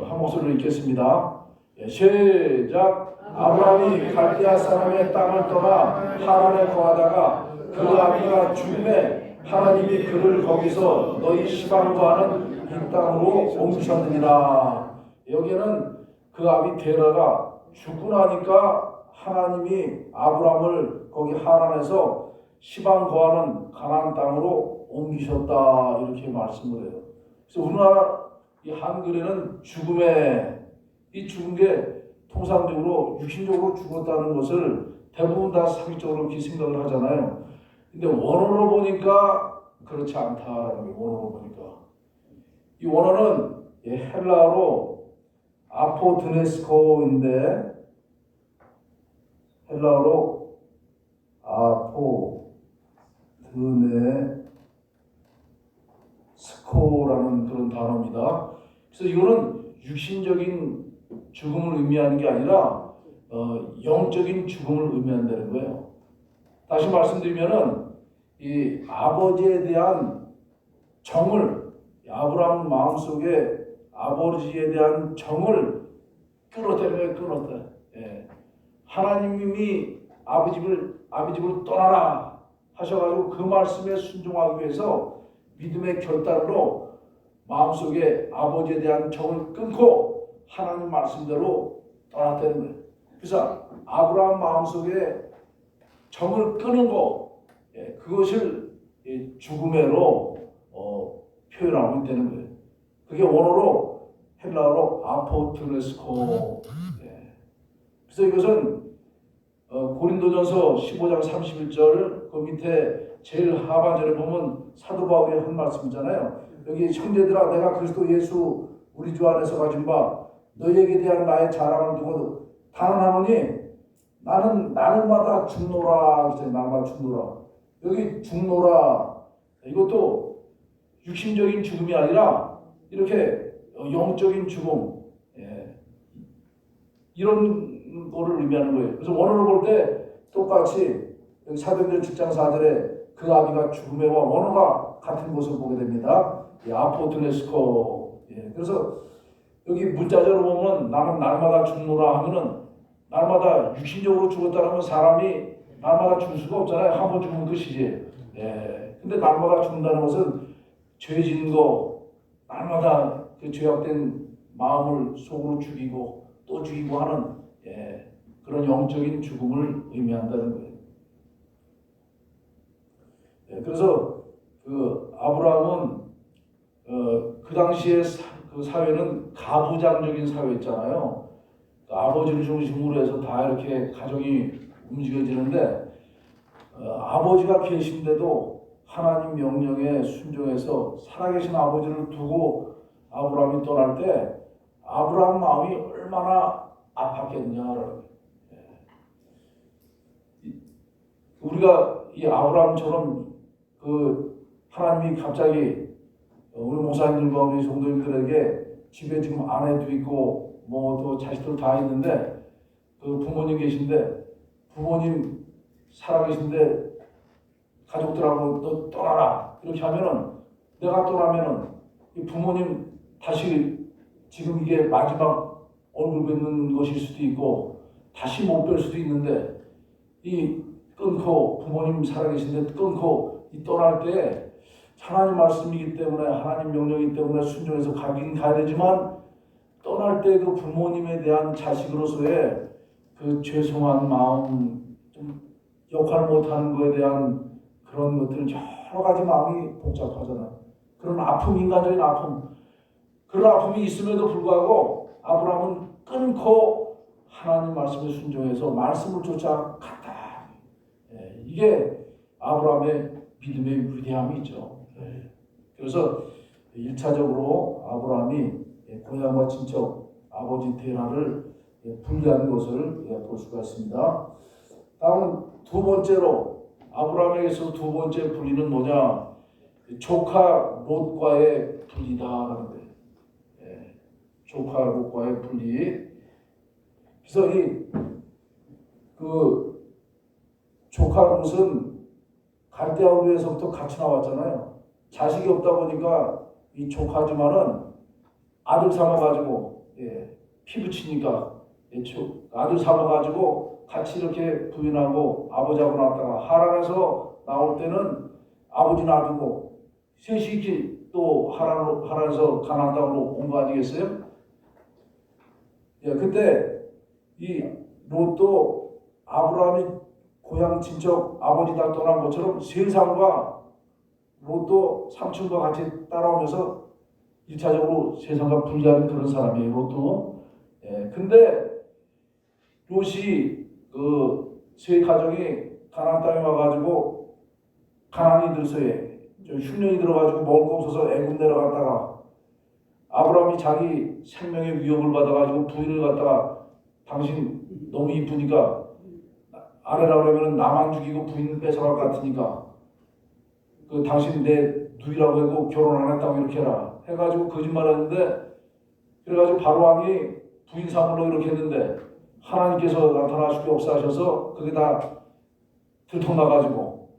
한 목소리로 읽겠습니다. 시작. 아브라함이 갈대아 사람의 땅을 떠나 하란에 거하다가 그 아비가 죽음에 하나님이 그를 거기서 너희 시방과는 이 땅으로 옮기셨느니라. 여기는 그 아비 데라가 죽고 나니까 하나님이 아브라함을 거기 하란에서 시방 거하는 가나안 땅으로 옮기셨다. 이렇게 말씀을 해요. 그래서 우리나라 이 한글에는 이 죽은 게 통상적으로 육신적으로 죽었다는 것을 대부분 다 상식적으로 이렇게 생각을 하잖아요. 근데 원어로 보니까 그렇지 않다라는 게 원어로 보니까. 이 원어는 헬라어로 아포드네스코인데 헬라어로 아포드네스코라는 그런 단어입니다. 그래서 이거는 육신적인 죽음을 의미하는 게 아니라 영적인 죽음을 의미한다는 거예요. 다시 말씀드리면은 이 아버지에 대한 정을 아브라함 마음속에 아버지에 대한 정을 끊었다는 거예요. 끊었다. 하나님이 아비 집을 떠나라 하셔가지고 그 말씀에 순종하기 위해서 믿음의 결단으로 마음속에 아버지에 대한 정을 끊고 하나님 말씀대로 떠났다는 거예요. 그래서 아브라함 마음속에 정을 끊은 거, 그것을 죽음으로 표현하고 있다는 거예요. 그게 원어로 헬라어로 아포트레스코. 그래서 이것은 고린도전서 15장 31절 그 밑에 제일 하반절에 보면 사도 바울이 한 말씀이잖아요. 여기 형제들아 내가 그리스도 예수 우리 주 안에서 가진 바 너희에게 대한 나의 자랑을 두고 단언하노니 나는 날마다 죽노라. 날마다 죽노라. 여기 죽노라. 이것도 육신적인 죽음이 아니라 이렇게 영적인 죽음, 이런 거를 의미하는 거예요. 그래서 원어를 볼 때 똑같이 사도행전 7장 4절에 그 아비가 죽음에와 원어가 같은 것을 보게 됩니다. 아포드네스코. 그래서 여기 문자적으로 보면 나는 날마다 죽노라 하면은 날마다 육신적으로 죽었다면 사람이 날마다 죽을 수가 없잖아요. 한 번 죽으면 끝이지. 예. 근데 날마다 죽는다는 것은 죄 짓는 거, 날마다 그 죄악된 마음을 속으로 죽이고 또 죽이고 하는 그런 영적인 죽음을 의미한다는 거예요. 그래서 그 아브라함은 그 당시에 그 사회는 가부장적인 사회였잖아요. 그 아버지를 중심으로 해서 다 이렇게 가정이 움직여지는데 아버지가 계신데도 하나님 명령에 순종해서 살아계신 아버지를 두고 아브라함이 떠날 때 아브라함 마음이 얼마나 아팠겠냐. 우리가 이 아브라함처럼 그 하나님이 갑자기 우리 목사님들과 우리 성도님들에게 집에 지금 아내도 있고 뭐 또 자식들 다 있는데 그 부모님 계신데 부모님 살아계신데 가족들하고 너 떠나라 이렇게 하면은 내가 떠나면은 이 부모님 다시 지금 이게 마지막 얼굴 뵙는 것일 수도 있고 다시 못 뵐 수도 있는데 이 끊고 부모님 살아계신데 끊고 이 떠날 때 하나님 말씀이기 때문에 하나님 명령이기 때문에 순종해서 가긴 가야 되지만 떠날 때 그 부모님에 대한 자식으로서의 그 죄송한 마음, 좀 역할 못하는 것에 대한 그런 것들 여러 가지 마음이 복잡하잖아요. 그런 아픔, 인간적인 아픔, 그런 아픔이 있음에도 불구하고 아브라함은 끊고 하나님 말씀에 순종해서 말씀을 쫓아갔다. 이게 아브라함의 믿음의 위대함이죠. 그래서 1차적으로 아브라함이 고향과 친척, 아버지 테라를 분리한 것을 볼 수가 있습니다. 다음은 두 번째로 아브라함에게서 두 번째 분리는 뭐냐? 조카 롯과의 분리다라는 거예요. 조카 롯과의 분리. 그래서 그 조카 롯은 갈대아 우르에서부터 같이 나왔잖아요. 자식이 없다 보니까 이 조카지만은 아들 삼아가지고 피 붙이니까 아들 삼아가지고 같이 이렇게 부인하고 아버지하고 나왔다가 하란에서 나올 때는 아버지 놔두고 셋이 또 하란에서 가나안 땅으로 온 거 아니겠어요? 그때 이 롯도 아브라함이 고향 친척 아버지 다 떠난 것처럼 세상과 롯도 삼촌과 같이 따라오면서 1차적으로 세상과 분리한 그런 사람이에요. 롯도. 근데 롯이 그 세 가정이 가나안 땅에 와가지고 가나안이들서에 흉년이 들어가지고 먹을 거 없어서 애굽 내려갔다가 아브라함이 자기 생명의 위협을 받아가지고 부인을 갖다가 당신 너무 이쁘니까 아내라 그러면 나만 죽이고 부인 뺏어갈 것 같으니까 그 당신 내 누이라고 해도 결혼 안 했다고 이렇게 해라 해가지고 거짓말했는데 그래가지고 바로 왕이 부인 삼으려고 이렇게 했는데 하나님께서 나타나시고 역사하셔서 그게 다 들통나가지고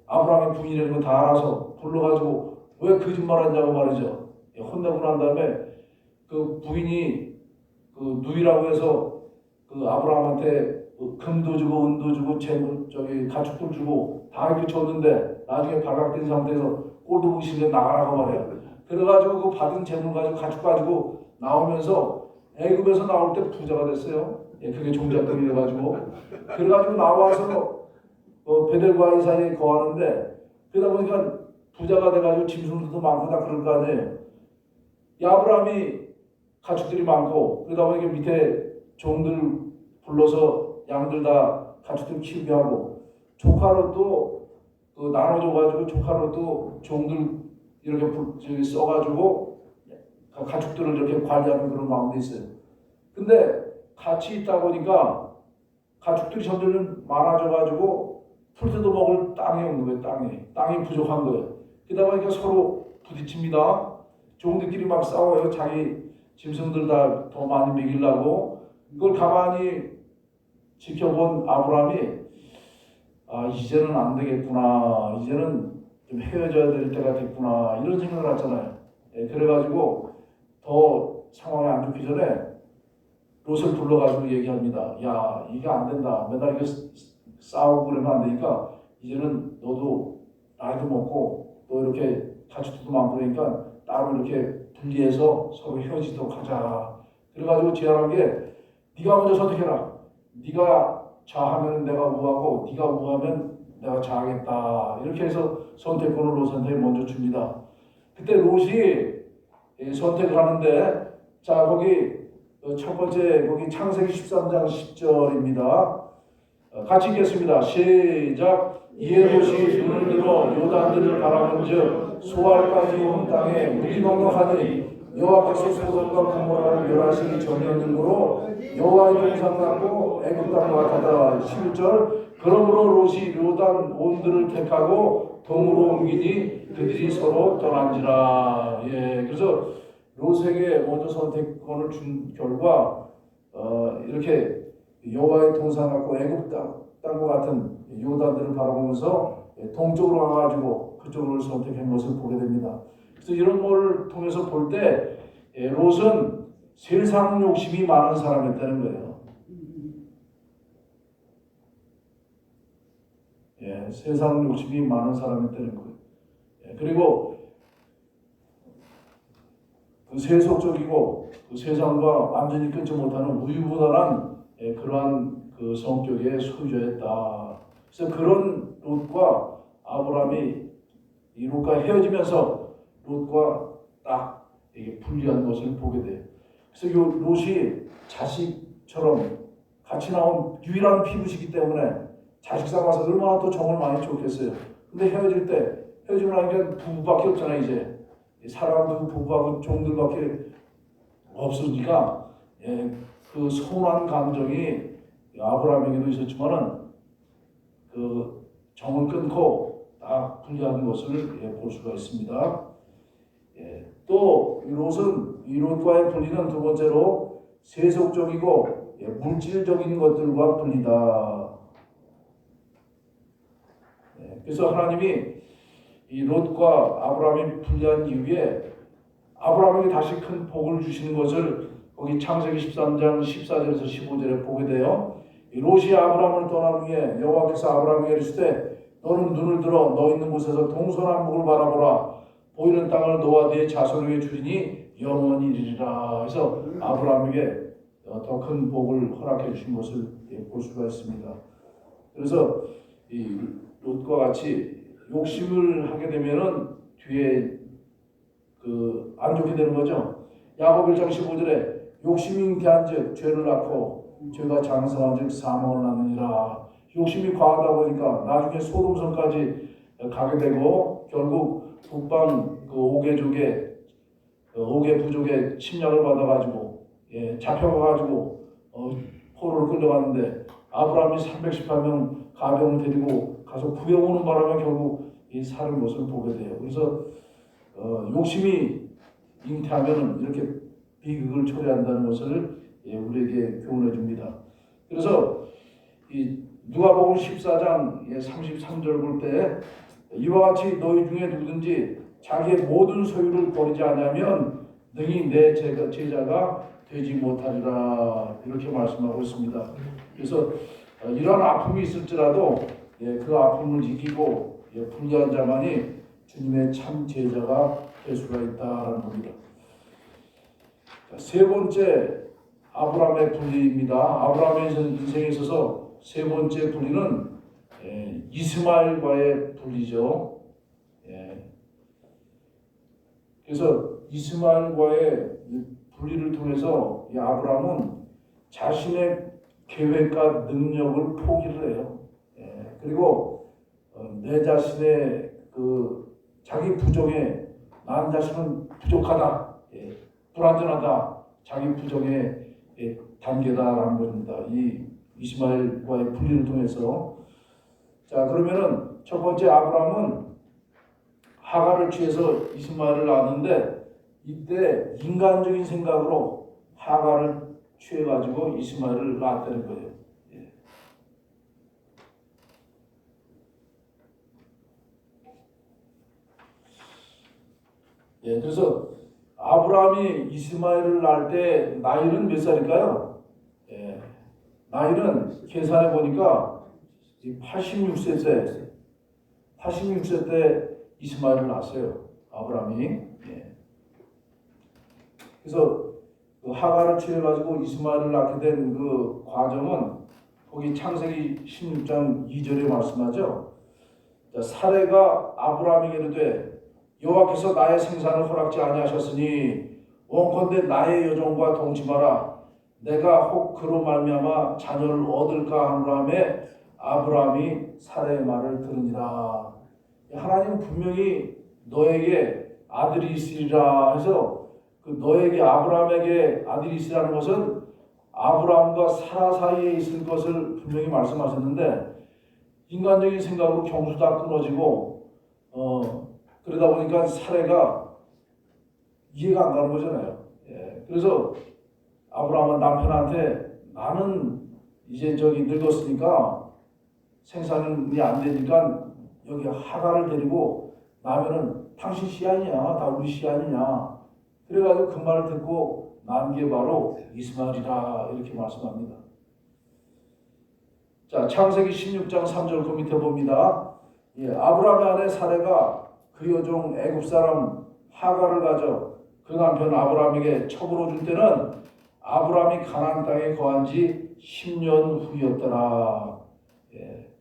아브라함의 부인이라는 거 다 알아서 불러가지고 왜 거짓말했냐고 말이죠. 혼내고 난 다음에 그 부인이 그 누이라고 해서 그 아브라함한테 금도 주고 은도 주고 재물 가축들 주고 다 이렇게 줬는데 나중에 발각된 상태에서 꼴도 보기 싫게 나가라고 말해요. 그래가지고 그 받은 재물 가지고 가축 가지고 나오면서 애굽에서 나올 때 부자가 됐어요. 그게 종잣돈이 돼가지고 그래가지고 나와서 베델과 이 사이에 거하는데 그러다 보니까 부자가 돼가지고 짐승들도 많고 다 그럴 거 아니에요. 이 아브라함이 가축들이 많고 그러다 보니까 밑에 종들 불러서 양들 다 가축들 키우게 하고 조카로도 나눠줘가지고 조카로도 종들 이렇게 써가지고 가축들을 이렇게 관리하는 그런 마음도 있어요. 근데 같이 있다 보니까 가축들이 점점 많아져가지고 풀떼도 먹을 땅이 없는 거예요. 땅이 부족한 거예요. 그러다 보니까 서로 부딪힙니다. 종들끼리 막 싸워요. 자기 짐승들 다 더 많이 먹이려고. 그걸 가만히 지켜본 아브라함이 이제는 안 되겠구나. 이제는 좀 헤어져야 될 때가 됐구나. 이런 생각을 했잖아요. 그래가지고 더 상황이 안 좋기 전에 롯을 불러가지고 얘기합니다. 야, 이게 안 된다. 맨날 이게 싸우고 그러면 안 되니까 이제는 너도 나이도 먹고 또 이렇게 가축도 많고 그러니까 따로 이렇게 분리해서 서로 헤어지도록 하자. 그래가지고 제안한 게 네가 먼저 선택해라. 네가 좌하면 내가 우하고 네가 우하면 내가 좌하겠다. 이렇게 해서 선택권을 롯한테 먼저 줍니다. 그때 롯이 선택을 하는데 자 거기 첫 번째 거기 창세기 13장 10절입니다. 같이 읽겠습니다. 시작. 이에 롯이 눈을 들어 요단들을 바라본즉 소알까지 온 땅에 물이 넉넉하니 여호와께서 소돔과 고모라를 멸하시기 전이었으므로 여호와의 동산 같고 애굽 땅과 같았다. 11절. 그러므로 롯이 요단 온들을 택하고 동으로 옮기니 그들이 서로 떠난지라. 예, 그래서 롯에게 먼저 선택권을 준 결과 이렇게 여호와의 동산 같고 애굽 땅과 같은 요단들을 바라보면서 동쪽으로 와가지고 그쪽을 선택한 것을 보게 됩니다. 그래서 이런 걸 통해서 볼 때 롯은 세상 욕심이 많은 사람이었다는 거예요. 예, 세상 욕심이 많은 사람이었다는 거예요. 예, 그리고 그 세속적이고 그 세상과 완전히 끊지 못하는 우유부단한 그러한 그 성격의 소유자였다. 그래서 그런 롯과 아브라함이 이 롯과 헤어지면서 롯과 딱 이게 분리한 것을 보게 돼요. 그래서 이 롯이 자식처럼 같이 나온 유일한 피부시기 때문에 자식 삼아서 얼마나 또 정을 많이 줬겠어요. 근데 헤어지고 나니까 부부밖에 없잖아요. 이제 사람도 부부하고 종들밖에 없으니까 그 서운한 감정이 아브라함에게도 있었지만은 그 정을 끊고 딱 분리하는 것을 볼 수가 있습니다. 또 롯은 이 롯과의 분리는 두 번째로 세속적이고 물질적인 것들과 분리다. 그래서 하나님이 이 롯과 아브라함이 분리한 이후에 아브라함에게 다시 큰 복을 주시는 것을 거기 창세기 13장 14절에서 15절에 보게 돼요. 이 롯이 아브라함을 떠난 후에 여호와께서 아브라함에게 이르시되 너는 눈을 들어 너 있는 곳에서 동서남북을 바라보라. 보이는 땅을 너와 네 자손에게 주리니 영원히 이르리라. 그래서 아브라함에게 더 큰 복을 허락해 주신 것을 볼 수가 있습니다. 그래서 이 롯과 같이 욕심을 하게 되면은 뒤에 안 좋게 되는 거죠. 야고보 1장 15절에 욕심이 잉태한즉 죄를 낳고 죄가 장성한즉 사망을 낳느니라. 욕심이 과하다 보니까 나중에 소돔성까지 가게 되고 결국 북방 그 5개 부족의 침략을 받아가지고 잡혀가가지고 포로를 끌려갔는데 아브라함이 318명 가병을 데리고 가서 구해오는 바람에 결국 이 사는 것을 보게 돼요. 그래서 욕심이 잉태하면 이렇게 비극을 초래한다는 것을 우리에게 교훈해 줍니다. 그래서 이 누가복음 14장 33절 볼 때 이와 같이 너희 중에 누구든지 자기의 모든 소유를 버리지 않으면 능히 내 제자가 되지 못하리라. 이렇게 말씀하고 있습니다. 그래서 이러한 아픔이 있을지라도 그 아픔을 이기고 분리한 자만이 주님의 참 제자가 될 수가 있다라는 겁니다. 세 번째 아브라함의 분리입니다. 아브라함의 인생에 있어서 세 번째 분리는 이스마엘과의 분리죠. 그래서 이스마엘과의 분리를 통해서 이 아브라함은 자신의 계획과 능력을 포기를 해요. 그리고 내 자신의 자기 부정에 난 자신은 부족하다, 불완전하다, 자기 부정의 단계다라는 겁니다. 이 이스마엘과의 분리를 통해서. 자, 그러면은 첫 번째 아브라함은 하갈을 취해서 이스마엘을 낳았는데 이때 인간적인 생각으로 하갈을 취해가지고 이스마엘을 낳았다는 거예요. 그래서 아브라함이 이스마엘을 낳을 때 나이는 몇 살일까요? 예, 나이는 계산해 보니까 86세 때 이스마엘을 낳았어요. 아브라함이. 예. 그래서 그 하갈을 취해가지고 이스마엘을 낳게 된 그 과정은 거기 창세기 16장 2절에 말씀하죠. 자, 사레가 아브라함에게 이르되 여호와께서 나의 생산을 허락지 아니하셨으니 원컨대 나의 여종과 동침하라. 내가 혹 그로 말미암아 자녀를 얻을까 하노라매 아브라함이 사레의 말을 들으니라. 하나님은 분명히 너에게 아들이 있으리라 해서 그 너에게 아브라함에게 아들이 있으라는 것은 아브라함과 사라 사이에 있을 것을 분명히 말씀하셨는데 인간적인 생각으로 경수 다 끊어지고 그러다 보니까 사례가 이해가 안 가는 거잖아요. 예, 그래서 아브라함은 남편한테 나는 이제 늙었으니까 생산이 안 되니까 여기 하갈을 데리고 나면은 당신 씨아니냐 다 우리 씨아니냐 그래가지고 그 말을 듣고 난 게 바로 이스마엘이라 이렇게 말씀합니다. 자, 창세기 16장 3절 그 밑에 봅니다. 예, 아브라함의 아내 사레가 그 여종 애굽 사람 하갈을 가져 그 남편 아브라함에게 첩으로 줄 때는 아브라함이 가나안 땅에 거한 지 10년 후였더라. 예,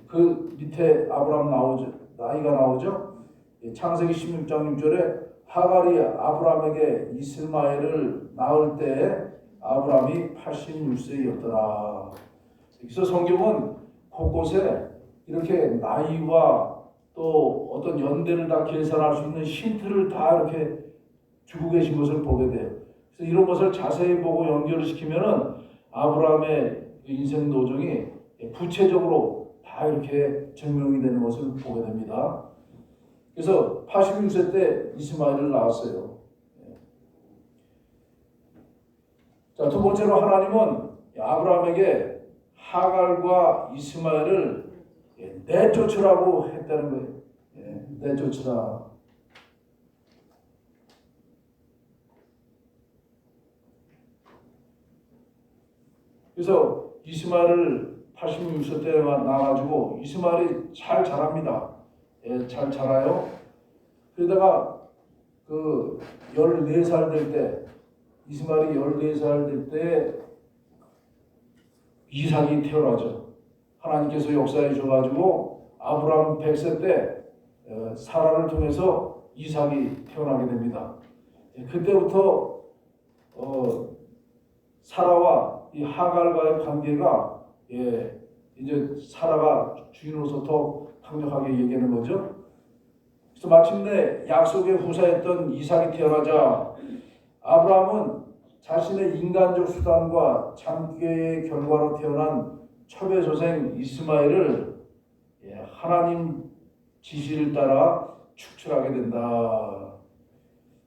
그 밑에 아브라함 나이가 나오죠. 예, 창세기 16장 6절에 하갈이 아브라함에게 이스마엘을 낳을 때 아브라함이 86세였더라. 그래서 성경은 곳곳에 이렇게 나이와 또 어떤 연대를 다 계산할 수 있는 힌트를 다 이렇게 주고 계신 것을 보게 돼요. 그래서 이런 것을 자세히 보고 연결을 시키면은 아브라함의 인생 도정이 구체적으로 다 이렇게 증명이 되는 것을 보게 됩니다. 그래서 86세 때 이스마엘을 낳았어요. 자, 두 번째로 하나님은 아브라함에게 하갈과 이스마엘을 내쫓으라고 했다는 거예요. 내쫓으라. 그래서 이스마엘을 86세 때 낳아가지고 이스마엘이 잘 자랍니다. 잘 자라요. 그러다가 그 14살 될 때 이스마엘이 14살 될 때 이삭이 태어나죠. 하나님께서 역사해 주셔가지고 아브라함 100세 때 사라를 통해서 이삭이 태어나게 됩니다. 그때부터 사라와 이 하갈과의 관계가 이제 사라가 주인으로서 더 강력하게 얘기하는 거죠. 그래서 마침내 약속의 후사였던 이삭이 태어나자 아브라함은 자신의 인간적 수단과 장기의 결과로 태어난 첩의 이스마엘을 하나님 지시를 따라 축출하게 된다.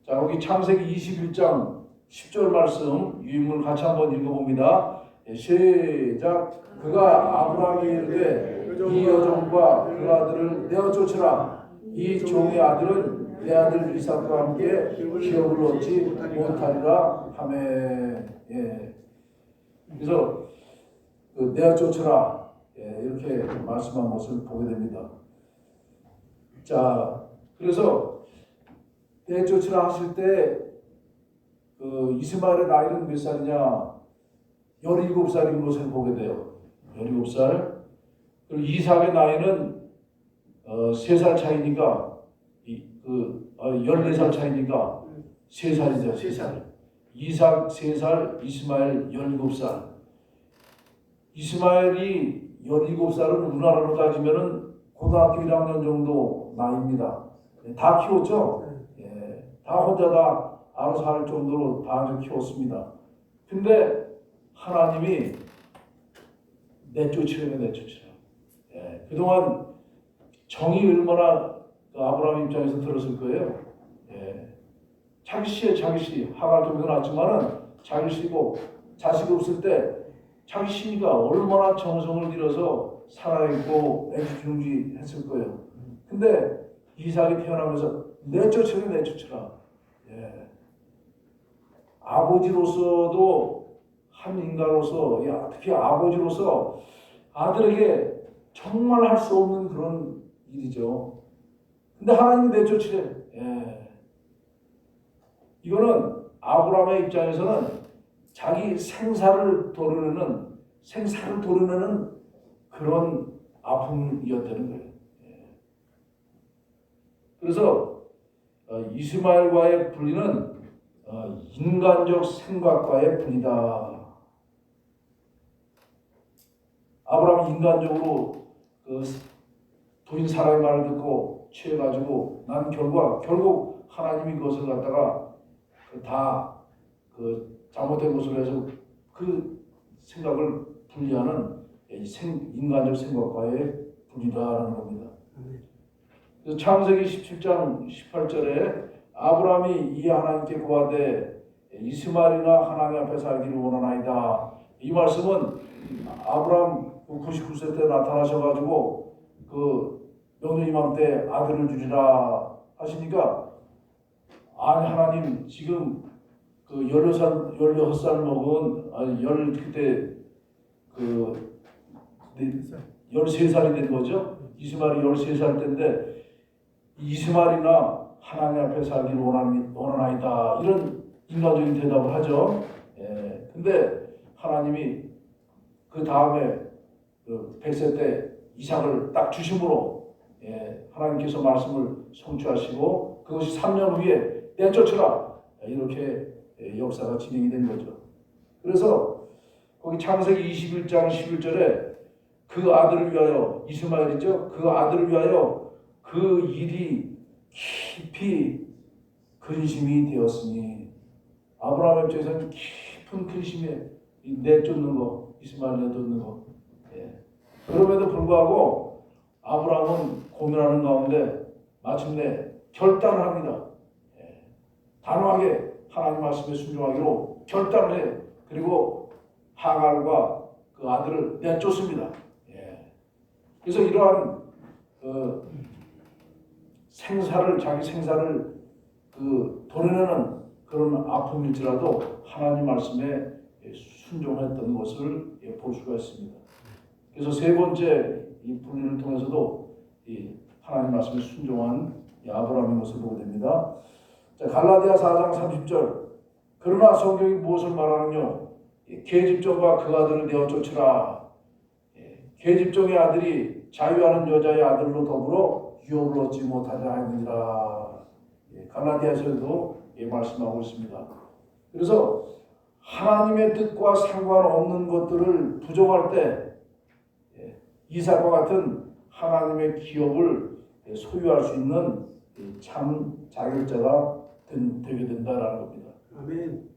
자, 여기 창세기 21장 10절 말씀 유인물 같이 한번 읽어봅니다. 시작. 그가 아브라함에게 이르되 이 여종과 그 아들을 내어 쫓으라. 이 종의 아들은 내 아들 이삭과 함께 기업을 얻지 못하리라 하매. 그래서 그 내어 쫓으라 이렇게 말씀한 것을 보게 됩니다. 자, 그래서 내어 쫓으라 하실 때 그 이스마엘의 나이는 몇 살이냐? 17살인 것을 보게 돼요. 17살. 그리고 이삭의 나이는 3살 차이니까 14살 차이니까 3살이죠. 3살. 이삭 3살, 이스마엘 17살. 이스마엘이 17살은 우리나라로 따지면은 고등학교 1학년 정도 나이입니다. 다 키웠죠? 다 혼자 다 알아서 할 정도로 다 키웠습니다. 근데 하나님이 내쫓으려면 내쫓으라. 그동안 정이 얼마나 아브라함 입장에서 들었을 거예요. 자기 씨 하갈 정도 낳았지만은 자기 씨고 자식이 없을 때 자기 씨니까 얼마나 정성을 들여서 살아있고 애지중지 했을 거예요. 근데 이삭이 태어나면서 내쫓으라. 아버지로서도 한 인간으로서, 특히 아버지로서 아들에게 정말 할 수 없는 그런 일이죠. 근데 하나님이 내쫓으래. 이거는 아브라함의 입장에서는 자기 생사를 도려내는 그런 아픔이었다는 거예요. 그래서 이스마엘과의 분리는 인간적 생각과의 분리다. 아브라함이 인간적으로 그 부인 사라의 말을 듣고 취해가지고 난 결국 하나님이 그것을 갖다가 다 잘못된 것으로 해서 그 생각을 분리하는 인간적 생각과의 분리다라는 겁니다. 그래서 창세기 17장 18절에 아브라함이 이 하나님께 구하되 이스마엘이나 하나님 앞에 살기를 원하나이다. 이 말씀은 아브라함 99세 때 나타나셔가지고 그 명령 이맘때 아들을 주리라 하시니까, 아니 하나님 지금 그 16살 먹은 그때 그 13살이 된 거죠. 이스마엘이 13살 때인데 이스마엘이나 하나님 앞에 살기를 원하나이다. 이런 인간적인 대답을 하죠. 근데 하나님이 그 다음에 100세 때 이삭을 딱 주심으로 하나님께서 말씀을 성취하시고 그것이 3년 후에 내쫓으라. 이렇게 역사가 진행이 된 거죠. 그래서 거기 창세기 21장 11절에 그 아들을 위하여, 이스마엘이죠. 그 아들을 위하여 그 일이 깊이 근심이 되었으니, 아브라함의 입장에서는 깊은 근심에 내쫓는 거, 이스마엘 내쫓는 거. 그럼에도 불구하고 아브라함은 고민하는 가운데 마침내 결단을 합니다. 단호하게 하나님 말씀에 순종하기로 결단을 해요. 그리고 하갈과 그 아들을 내쫓습니다. 그래서 이러한 자기 생사를 도려내는 그런 아픔일지라도 하나님 말씀에 순종했던 것을 볼 수가 있습니다. 그래서 세 번째 이 분리를 통해서도 이 하나님 말씀에 순종한 아브라함인 것을 보게 됩니다. 자, 갈라디아 4장 30절. 그러나 성경이 무엇을 말하느냐? 계집종과 그 아들을 내어 쫓으라. 계집종의 아들이 자유하는 여자의 아들로 더불어 유업을 얻지 못하자 하느니라. 갈라디아서에도 말씀하고 있습니다. 그래서 하나님의 뜻과 상관없는 것들을 부정할 때 이삭과 같은 하나님의 기업을 소유할 수 있는 참 자격자가 되게 된다라는 겁니다. 아멘.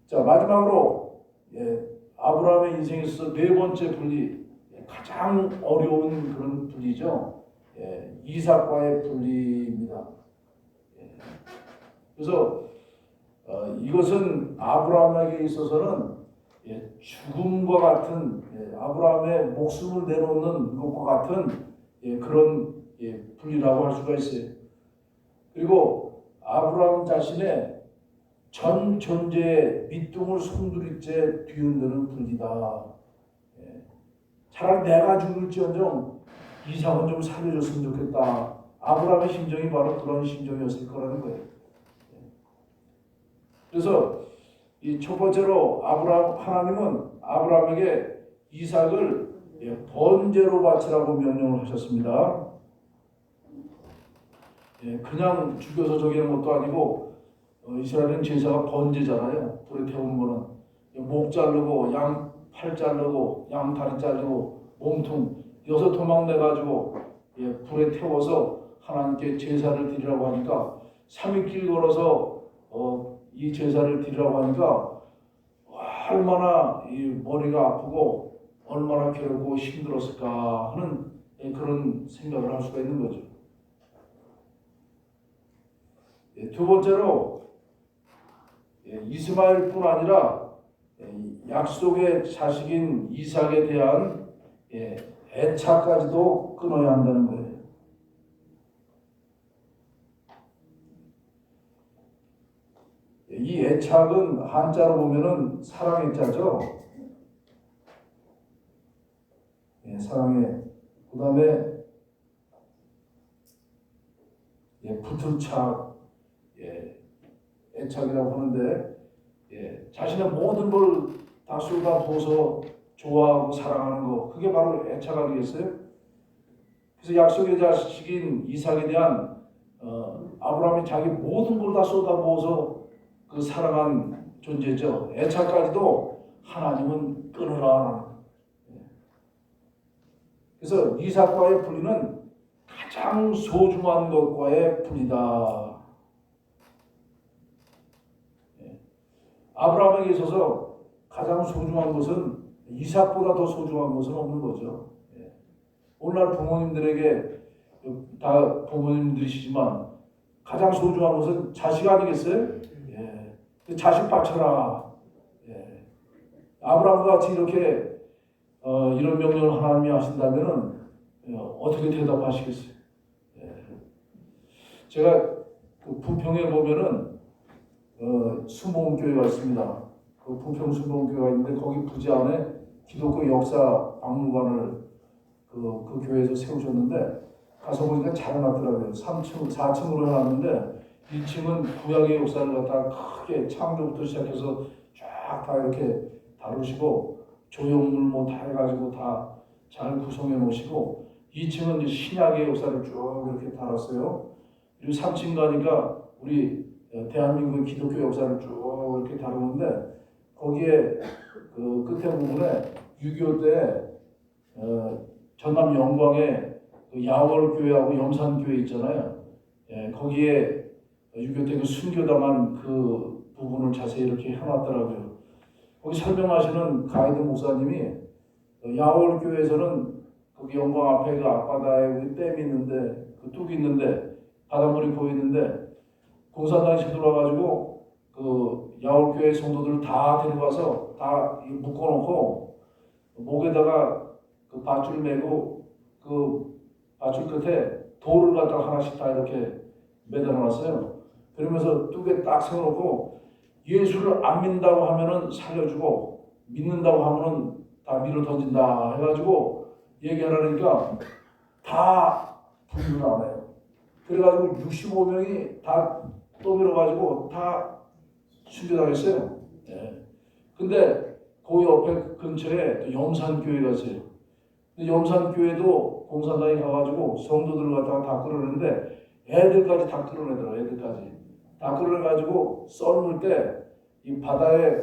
자, 마지막으로 아브라함의 인생에 있어서 네 번째 분리, 가장 어려운 그런 분리죠. 이삭과의 분리입니다. 그래서 이것은 아브라함에게 있어서는 죽음과 같은, 아브라함의 목숨을 내놓는 것과 같은 그런 분리라고 할 수가 있어요. 그리고 아브라함 자신의 전 존재의 밑둥을 송두리째 뒤흔드는 분리다. 차라리 내가 죽을지언정 이삭은 좀 살려줬으면 좋겠다. 아브라함의 심정이 바로 그런 심정이었을 거라는 거예요. 그래서 이 첫 번째로 하나님은 아브라함에게 이삭을 번제로 바치라고 명령을 하셨습니다. 그냥 죽여서 저기는 것도 아니고 이스라엘은 제사가 번제잖아요. 불에 태우는 거는 목 자르고 양 팔 자르고 양 다리 자르고 몸통 여섯 토막 내가지고 불에 태워서 하나님께 제사를 드리라고 하니까 3일길 걸어서 이 제사를 드리라고 하니까 얼마나 이 머리가 아프고 얼마나 괴롭고 힘들었을까 하는 그런 생각을 할 수가 있는 거죠. 두 번째로 이스마엘뿐 아니라 약속의 자식인 이삭에 대한 애착까지도 끊어야 한다는 거예요. 이 이 애착은 한자로 보면은 사랑의 자죠. 예, 사랑의. 그 다음에 예, 붙은 착, 예, 애착이라고 하는데, 예, 자신의 모든 걸 다 쏟아부어서 좋아하고 사랑하는 거, 그게 바로 애착 아니겠어요? 그래서 약속의 자식인 이삭에 대한 아브라함이 자기 모든 걸 다 쏟아부어서 그 사랑한 존재죠. 애착까지도 하나님은 끊으라. 그래서 이삭과의 분리는 가장 소중한 것과의 분이다. 아브라함에게 있어서 가장 소중한 것은 이삭보다 더 소중한 것은 없는 거죠. 오늘날 부모님들에게 다 부모님들이시지만 가장 소중한 것은 자식 아니겠어요? 예. 자식 바쳐라. 예. 아브라함과 같이 이렇게 이런 명령을 하나님이 하신다면은 어떻게 대답하시겠어요? 예. 제가 그 부평에 보면은 순복음교회가 있습니다. 그 부평 순복음교회가 있는데 거기 부지 안에 기독교 역사 박물관을 그 교회에서 세우셨는데 가서 보니까 잘 해놨더라고요. 3층, 4층으로 해놨는데 1층은 구약의 역사를 갖다가 크게 창조부터 시작해서 쫙 다 이렇게 다루시고 조형물 뭐 다 해가지고 다 잘 구성해 놓으시고 2층은 이제 신약의 역사를 쭉 이렇게 달았어요. 그리고 3층 가니까 우리 대한민국 기독교 역사를 쭉 이렇게 다루는데 거기에 그 끝에 부분에 6.25 때 전남 영광에 그 야월교회하고 염산교회 있잖아요. 예, 거기에 6.25 때 그 순교당한 그 부분을 자세히 이렇게 해놨더라고요. 거기 설명하시는 가이드 목사님이 야월교회에서는 거기 영광 앞에 그 앞바다에 우리 댐이 있는데 그 뚝이 있는데 바닷물이 고이는데 공산당이 쳐들어와가지고 그 야월교회 성도들을 다 데려가서 다 묶어놓고 목에다가 그 밧줄 메고 그 밧줄 끝에 돌을 갖다가 하나씩 다 이렇게 매달아놨어요. 그러면서 뚝에 딱 세워놓고 예수를 안 믿는다고 하면은 살려주고 믿는다고 하면은 다 밀어 던진다 해가지고 얘기하라니까 다 분류를 안 해요. 그래가지고 65명이 다 떠밀어가지고 다 순교당했어요. 예. 근데 그 옆에 근처에 또 염산교회가 있어요. 근데 염산교회도 공산당이 가가지고 성도들을 갖다가 다 끌어내는데 애들까지 다 끌어내더라고요. 애들까지 다 끌어내가지고 썰물 때 이 바다에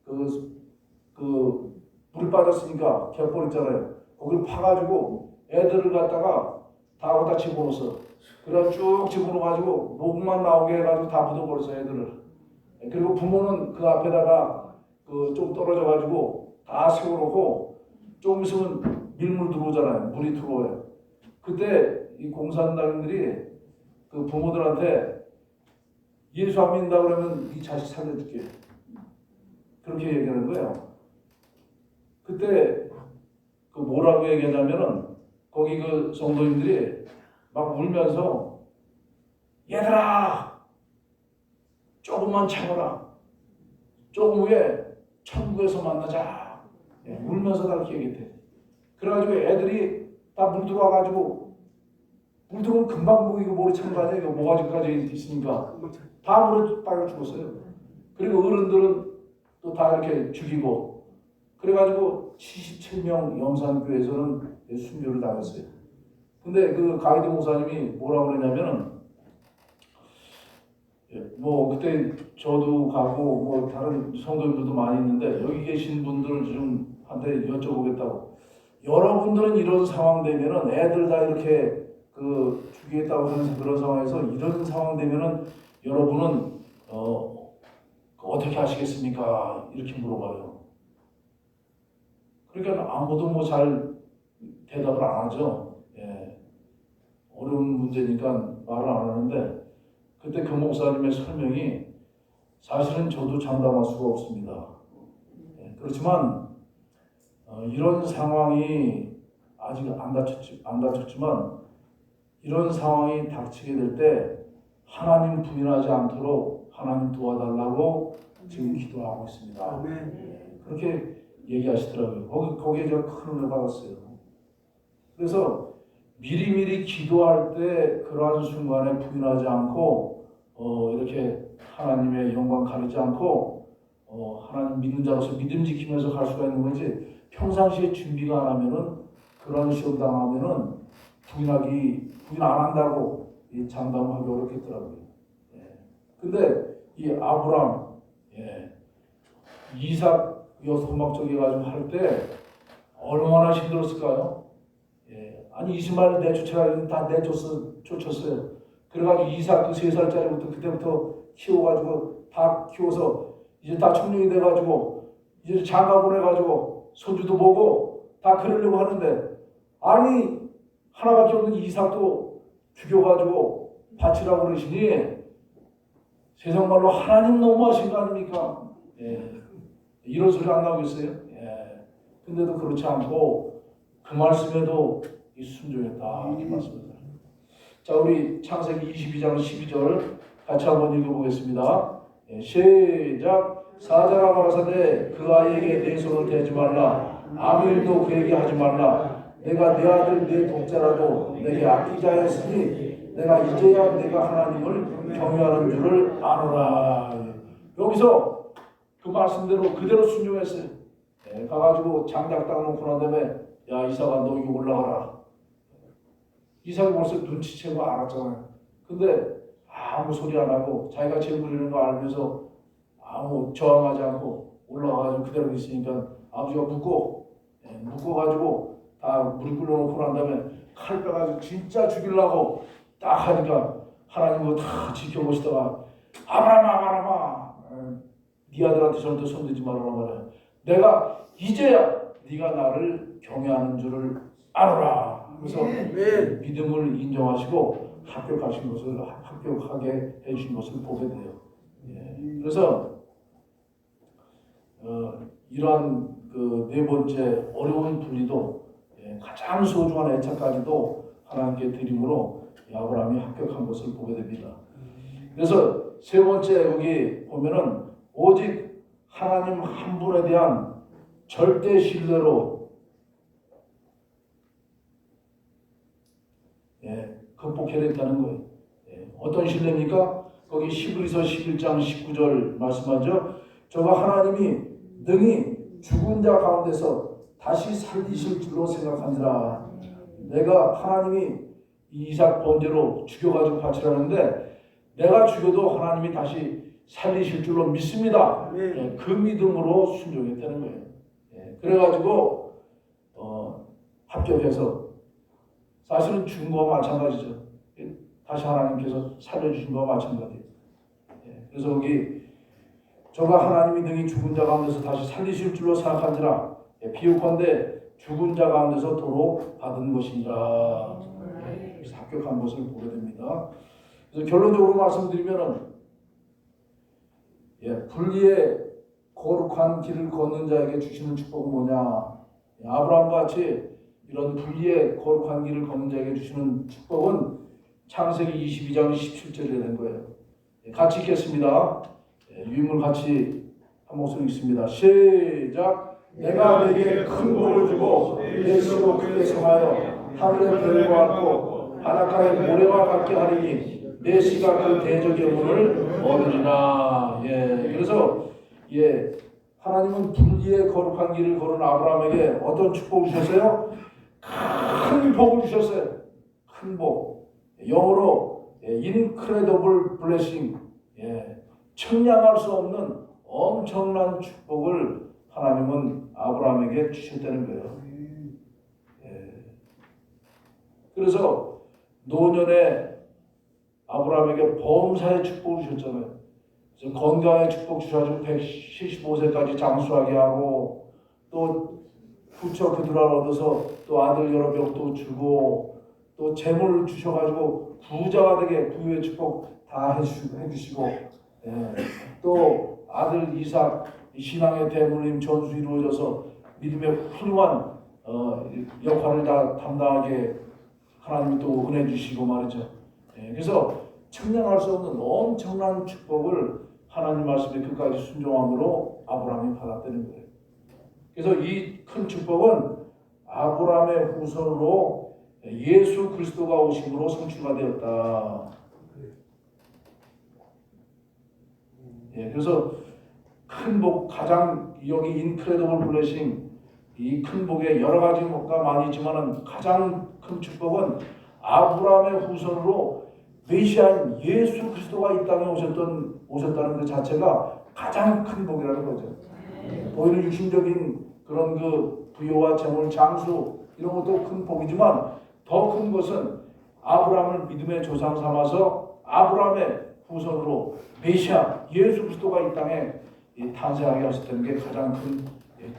그 물이 빠졌으니까 갯벌 있잖아요. 거기를 파가지고 애들을 갖다가 다 거기다 집어넣었어. 그래서 쭉 집어넣어가지고 목만 나오게 해가지고 다 묻어버렸어 애들을. 그리고 부모는 그 앞에다가 그 좀 떨어져가지고 다 세워놓고 조금 있으면 밀물 들어오잖아요. 물이 들어와요. 그때 이 공산당들이 그 부모들한테 예수 안 믿는다 그러면 이 자식 살려줄게. 그렇게 얘기하는 거예요. 그때 그 뭐라고 얘기하냐면은 거기 그 성도님들이 막 울면서 얘들아 조금만 참아라. 조금 후에 천국에서 만나자. 예, 울면서 다 그렇게 얘기했대. 그래가지고 애들이 다 물 들어와가지고 물 들어오면 금방 이거 모래 찬 거 아니야? 이거 모가지까지 있으니까 다 물에 빠져 죽었어요. 그리고 어른들은 또 다 이렇게 죽이고 그래가지고 77명 염산교회에서는 순교를 당했어요. 근데 그 가이드 목사님이 뭐라고 그러냐면은 뭐 그때 저도 가고 뭐 다른 성도님들도 많이 있는데 여기 계신 분들을 좀 한테 여쭤보겠다고. 여러분들은 이런 상황 되면은 애들 다 이렇게 그 죽이겠다고 하는 그런 상황에서 이런 상황 되면은 여러분은 어떻게 하시겠습니까? 이렇게 물어봐요. 그러니까 아무도 뭐 잘 대답을 안 하죠. 예. 어려운 문제니까 말을 안 하는데 그때 그 목사님의 설명이 사실은 저도 장담할 수가 없습니다. 예. 그렇지만 이런 상황이 아직 안 닥쳤지만 이런 상황이 닥치게 될 때 하나님 부인하지 않도록 하나님 도와달라고 지금 기도하고 있습니다. 아멘. 그렇게 얘기하시더라고요. 거기에 제가 큰 은혜 받았어요. 그래서 미리미리 기도할 때 그러한 순간에 부인하지 않고 이렇게 하나님의 영광 가리지 않고 하나님 믿는 자로서 믿음 지키면서 갈 수가 있는 거지, 평상시에 준비가 안 하면은 그런 시험 당하면은 부인 안 한다고 장담하기 어렵겠더라고요. 근데 이 아브람, 이삭 소막저기 가지고 할 때 얼마나 힘들었을까요? 아니 이스마엘 내쫓아가지고 다 쫓았어요. 그래가지고 이삭 그 3살짜리부터 그때부터 키워가지고 다 키워서 이제 다 청년이 돼가지고 이제 장가 보내가지고 손주도 보고 다 그러려고 하는데, 아니 하나밖에 없는 이삭도 죽여가지고 바치라고 그러시니 세상 말로 하나님 너무하신 거 아닙니까? 이런 소리 안 나오겠어요? 근데도 그렇지 않고 그 말씀에도 순종했다 이 말씀입니다. 자, 우리 창세기 22장 12절 같이 한번 읽어보겠습니다. 시작. 사자가 가라사대 그 아이에게 내 손을 대지 말라, 아무 일도 그에게 하지 말라. 내가 내 아들 내 독자라도 내게 아끼지 하였으니 내가 이제야 내가 하나님을 경외하는 줄을 아노라. 여기서 그 말씀대로 그대로 순종했어요. 가가지고 장작 딱 놓고 난 다음에 야 이삭아 너 여기 올라가라. 이삭이 벌써 눈치채고 알았잖아요. 근데 아무 소리 안 하고 자기가 죄 부리는 거 알면서 아무 저항하지 않고 올라가가지고 그대로 있으니까 아버지가 묶어가지고 다 물 끓여놓고 난 다음에 칼 빼가지고 진짜 죽이려고 딱 하니까 하나님 그거 다 지켜보시다가 아브라함아 네 아들한테 절대 손대지 말아라 말이야. 내가 이제야 네가 나를 경외하는 줄을 아노라. 그래서 믿음을 인정하시고 합격하게 해주신 것을 보게 돼요. 그래서 이러한 그 네 번째 어려운 분리도 가장 소중한 애착까지도 하나님께 드림으로 아브라함이 합격한 것을 보게 됩니다. 그래서 세 번째 여기 보면은 오직 하나님 한 분에 대한 절대 신뢰로 극복해야 된다는 거예요. 어떤 신뢰입니까? 거기 히브리서 11장 19절 말씀하죠. 저가 하나님이 능히 죽은 자 가운데서 다시 살리실 줄로 생각하니라. 내가 하나님이 이삭 번제로 죽여가지고 바치라는데 내가 죽여도 하나님이 다시 살리실 줄로 믿습니다. 그 믿음으로 순종했다는 거예요. 그래가지고 합격해서 사실은 죽은 거와 마찬가지죠. 다시 하나님께서 살려주신 거와 마찬가지예요. 그래서 여기 저가 하나님이 능히 죽은 자 가운데서 다시 살리실 줄로 생각한지라 비유컨대 죽은 자 가운데서 도로 받은 것이니라. 그래서 합격한 것을 보게 됩니다. 그래서 결론적으로 말씀드리면은 분리의 거룩한 길을 걷는 자에게 주시는 축복은 뭐냐? 아브라함과 같이 이런 분리의 거룩한 길을 걷는 자에게 주시는 축복은 창세기 22장 17절에 되는 거예요. 같이 읽겠습니다. 유인물 같이 한 목소리 읽습니다. 시작. 내가 내게 큰 복을 주고 내 수로 크게 성하여 하늘의 별과 같고 바닷가의 모래와 같게 하리니 내 씨가 그 대적의 문을 얻으리라. 그래서 하나님은 분리의 거룩한 길을 걸은 아브라함에게 어떤 축복을 주셨어요? 큰 복을 주셨어요. 큰 복. 영어로 incredible blessing. 청량할 수 없는 엄청난 축복을 하나님은 아브라함에게 주셨다는 거예요. 그래서 노년에 아브라함에게 범사의 축복을 주셨잖아요. 건강의 축복 주셔가지고 175세까지 장수하게 하고 또 부처 그들을 얻어서 또 아들 여러 명도 주고 또 재물을 주셔가지고 부자가 되게 부유의 축복 다 해주시고 또 아들 이삭 신앙의 대물림 전수 이루어져서 믿음의 훌륭한 역할을 다 담당하게 하나님이 또 은혜 주시고 말이죠. 그래서 청량할 수 없는 엄청난 축복을 하나님 말씀에 끝까지 순종함으로 아브라함이 받았다는 거예요. 그래서 이 큰 축복은 아브라함의 후손으로 예수 그리스도가 오심으로 성취가 되었다. 예, 그래서 큰 복, 가장 여기 인크레더블 블레싱, 이 큰 복에 여러 가지 복가 많이 있지만은 가장 큰 축복은 아브라함의 후손으로 메시아인 예수 그리스도가 이 땅에 오셨다는 그 자체가 가장 큰 복이라는 거죠. 보이는 육신적인 그런 그 부여와 재물, 장수 이런 것도 큰 복이지만 더 큰 것은 아브라함을 믿음의 조상 삼아서 아브라함의 후손으로 메시아 예수 그리스도가 이 땅에 탄생하게 하셨다는 게 가장 큰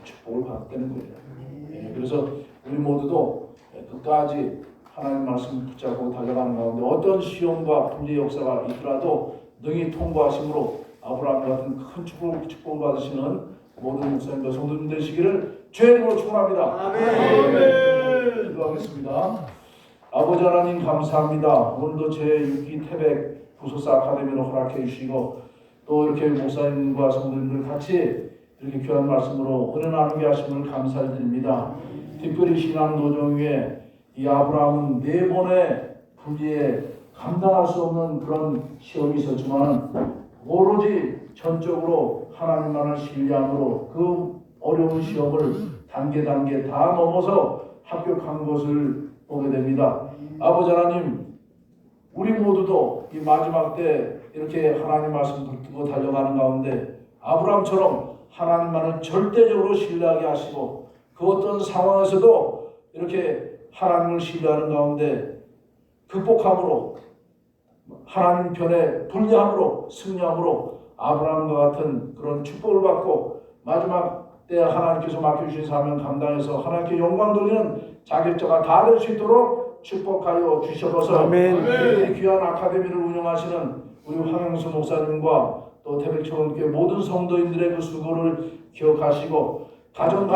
축복을 받았다는 거예요. 그래서 우리 모두도 끝까지 하나님 말씀 붙잡고 달려가는 가운데 어떤 시험과 분리의 역사가 있더라도 능히 통과하심으로 아브라함 같은 큰 축복을 받으시는 모든 목사님과 성도님 되시기를 주의 이름으로 축원합니다. 아멘. 기도하겠습니다. 아버지 하나님 감사합니다. 오늘도 제6기 태백 부소사 아카데미로 허락해 주시고 또 이렇게 목사님과 성도님들 같이 이렇게 귀한 말씀으로 은혜 나누게 하심을 감사를 드립니다. 특별히 신앙 노정 위에 이 아브라함은 4번의 분리에 감당할 수 없는 그런 시험이 있었지만 오로지 전적으로 하나님만을 신뢰함으로 그 어려운 시험을 단계 다 넘어서 합격한 것을 보게 됩니다. 아버지 하나님, 우리 모두도 이 마지막 때 이렇게 하나님 말씀 붙들고 달려가는 가운데 아브라함처럼 하나님만을 절대적으로 신뢰하게 하시고 그 어떤 상황에서도 이렇게 하나님을 신뢰하는 가운데 극복함으로 하나님 편에 불리함으로 승리함으로 아브라함과 같은 그런 축복을 받고 마지막 때 하나님께서 맡겨주신 사명 감당해서 하나님께 영광 돌리는 자격자가 다 될 수 있도록 축복하여 주셔서 이 귀한 아카데미를 운영하시는 우리 황영수 목사님과 또 태백초원교회 모든 성도인들의 그 수고를 기억하시고 가정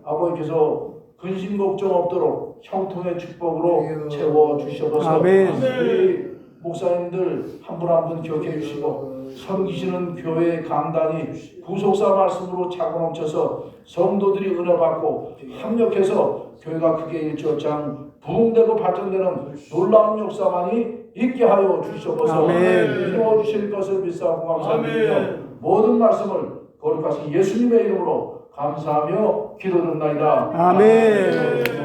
아버지께서 근심 걱정 없도록 형통의 축복으로 채워 주셔서 우리 목사님들 한 분 한 분 기억해 주시고 섬기시는 교회 강단이 부속사 말씀으로 차고 넘쳐서 성도들이 은혜 받고 합력해서 교회가 크게 일주일장 부흥되고 발전되는 놀라운 역사만이 있게 하여 주시옵소서. 이루어 주실 것을 믿사오고 감사드리며 모든 말씀을 거룩하신 예수님의 이름으로 감사하며 기도드립니다. 아멘.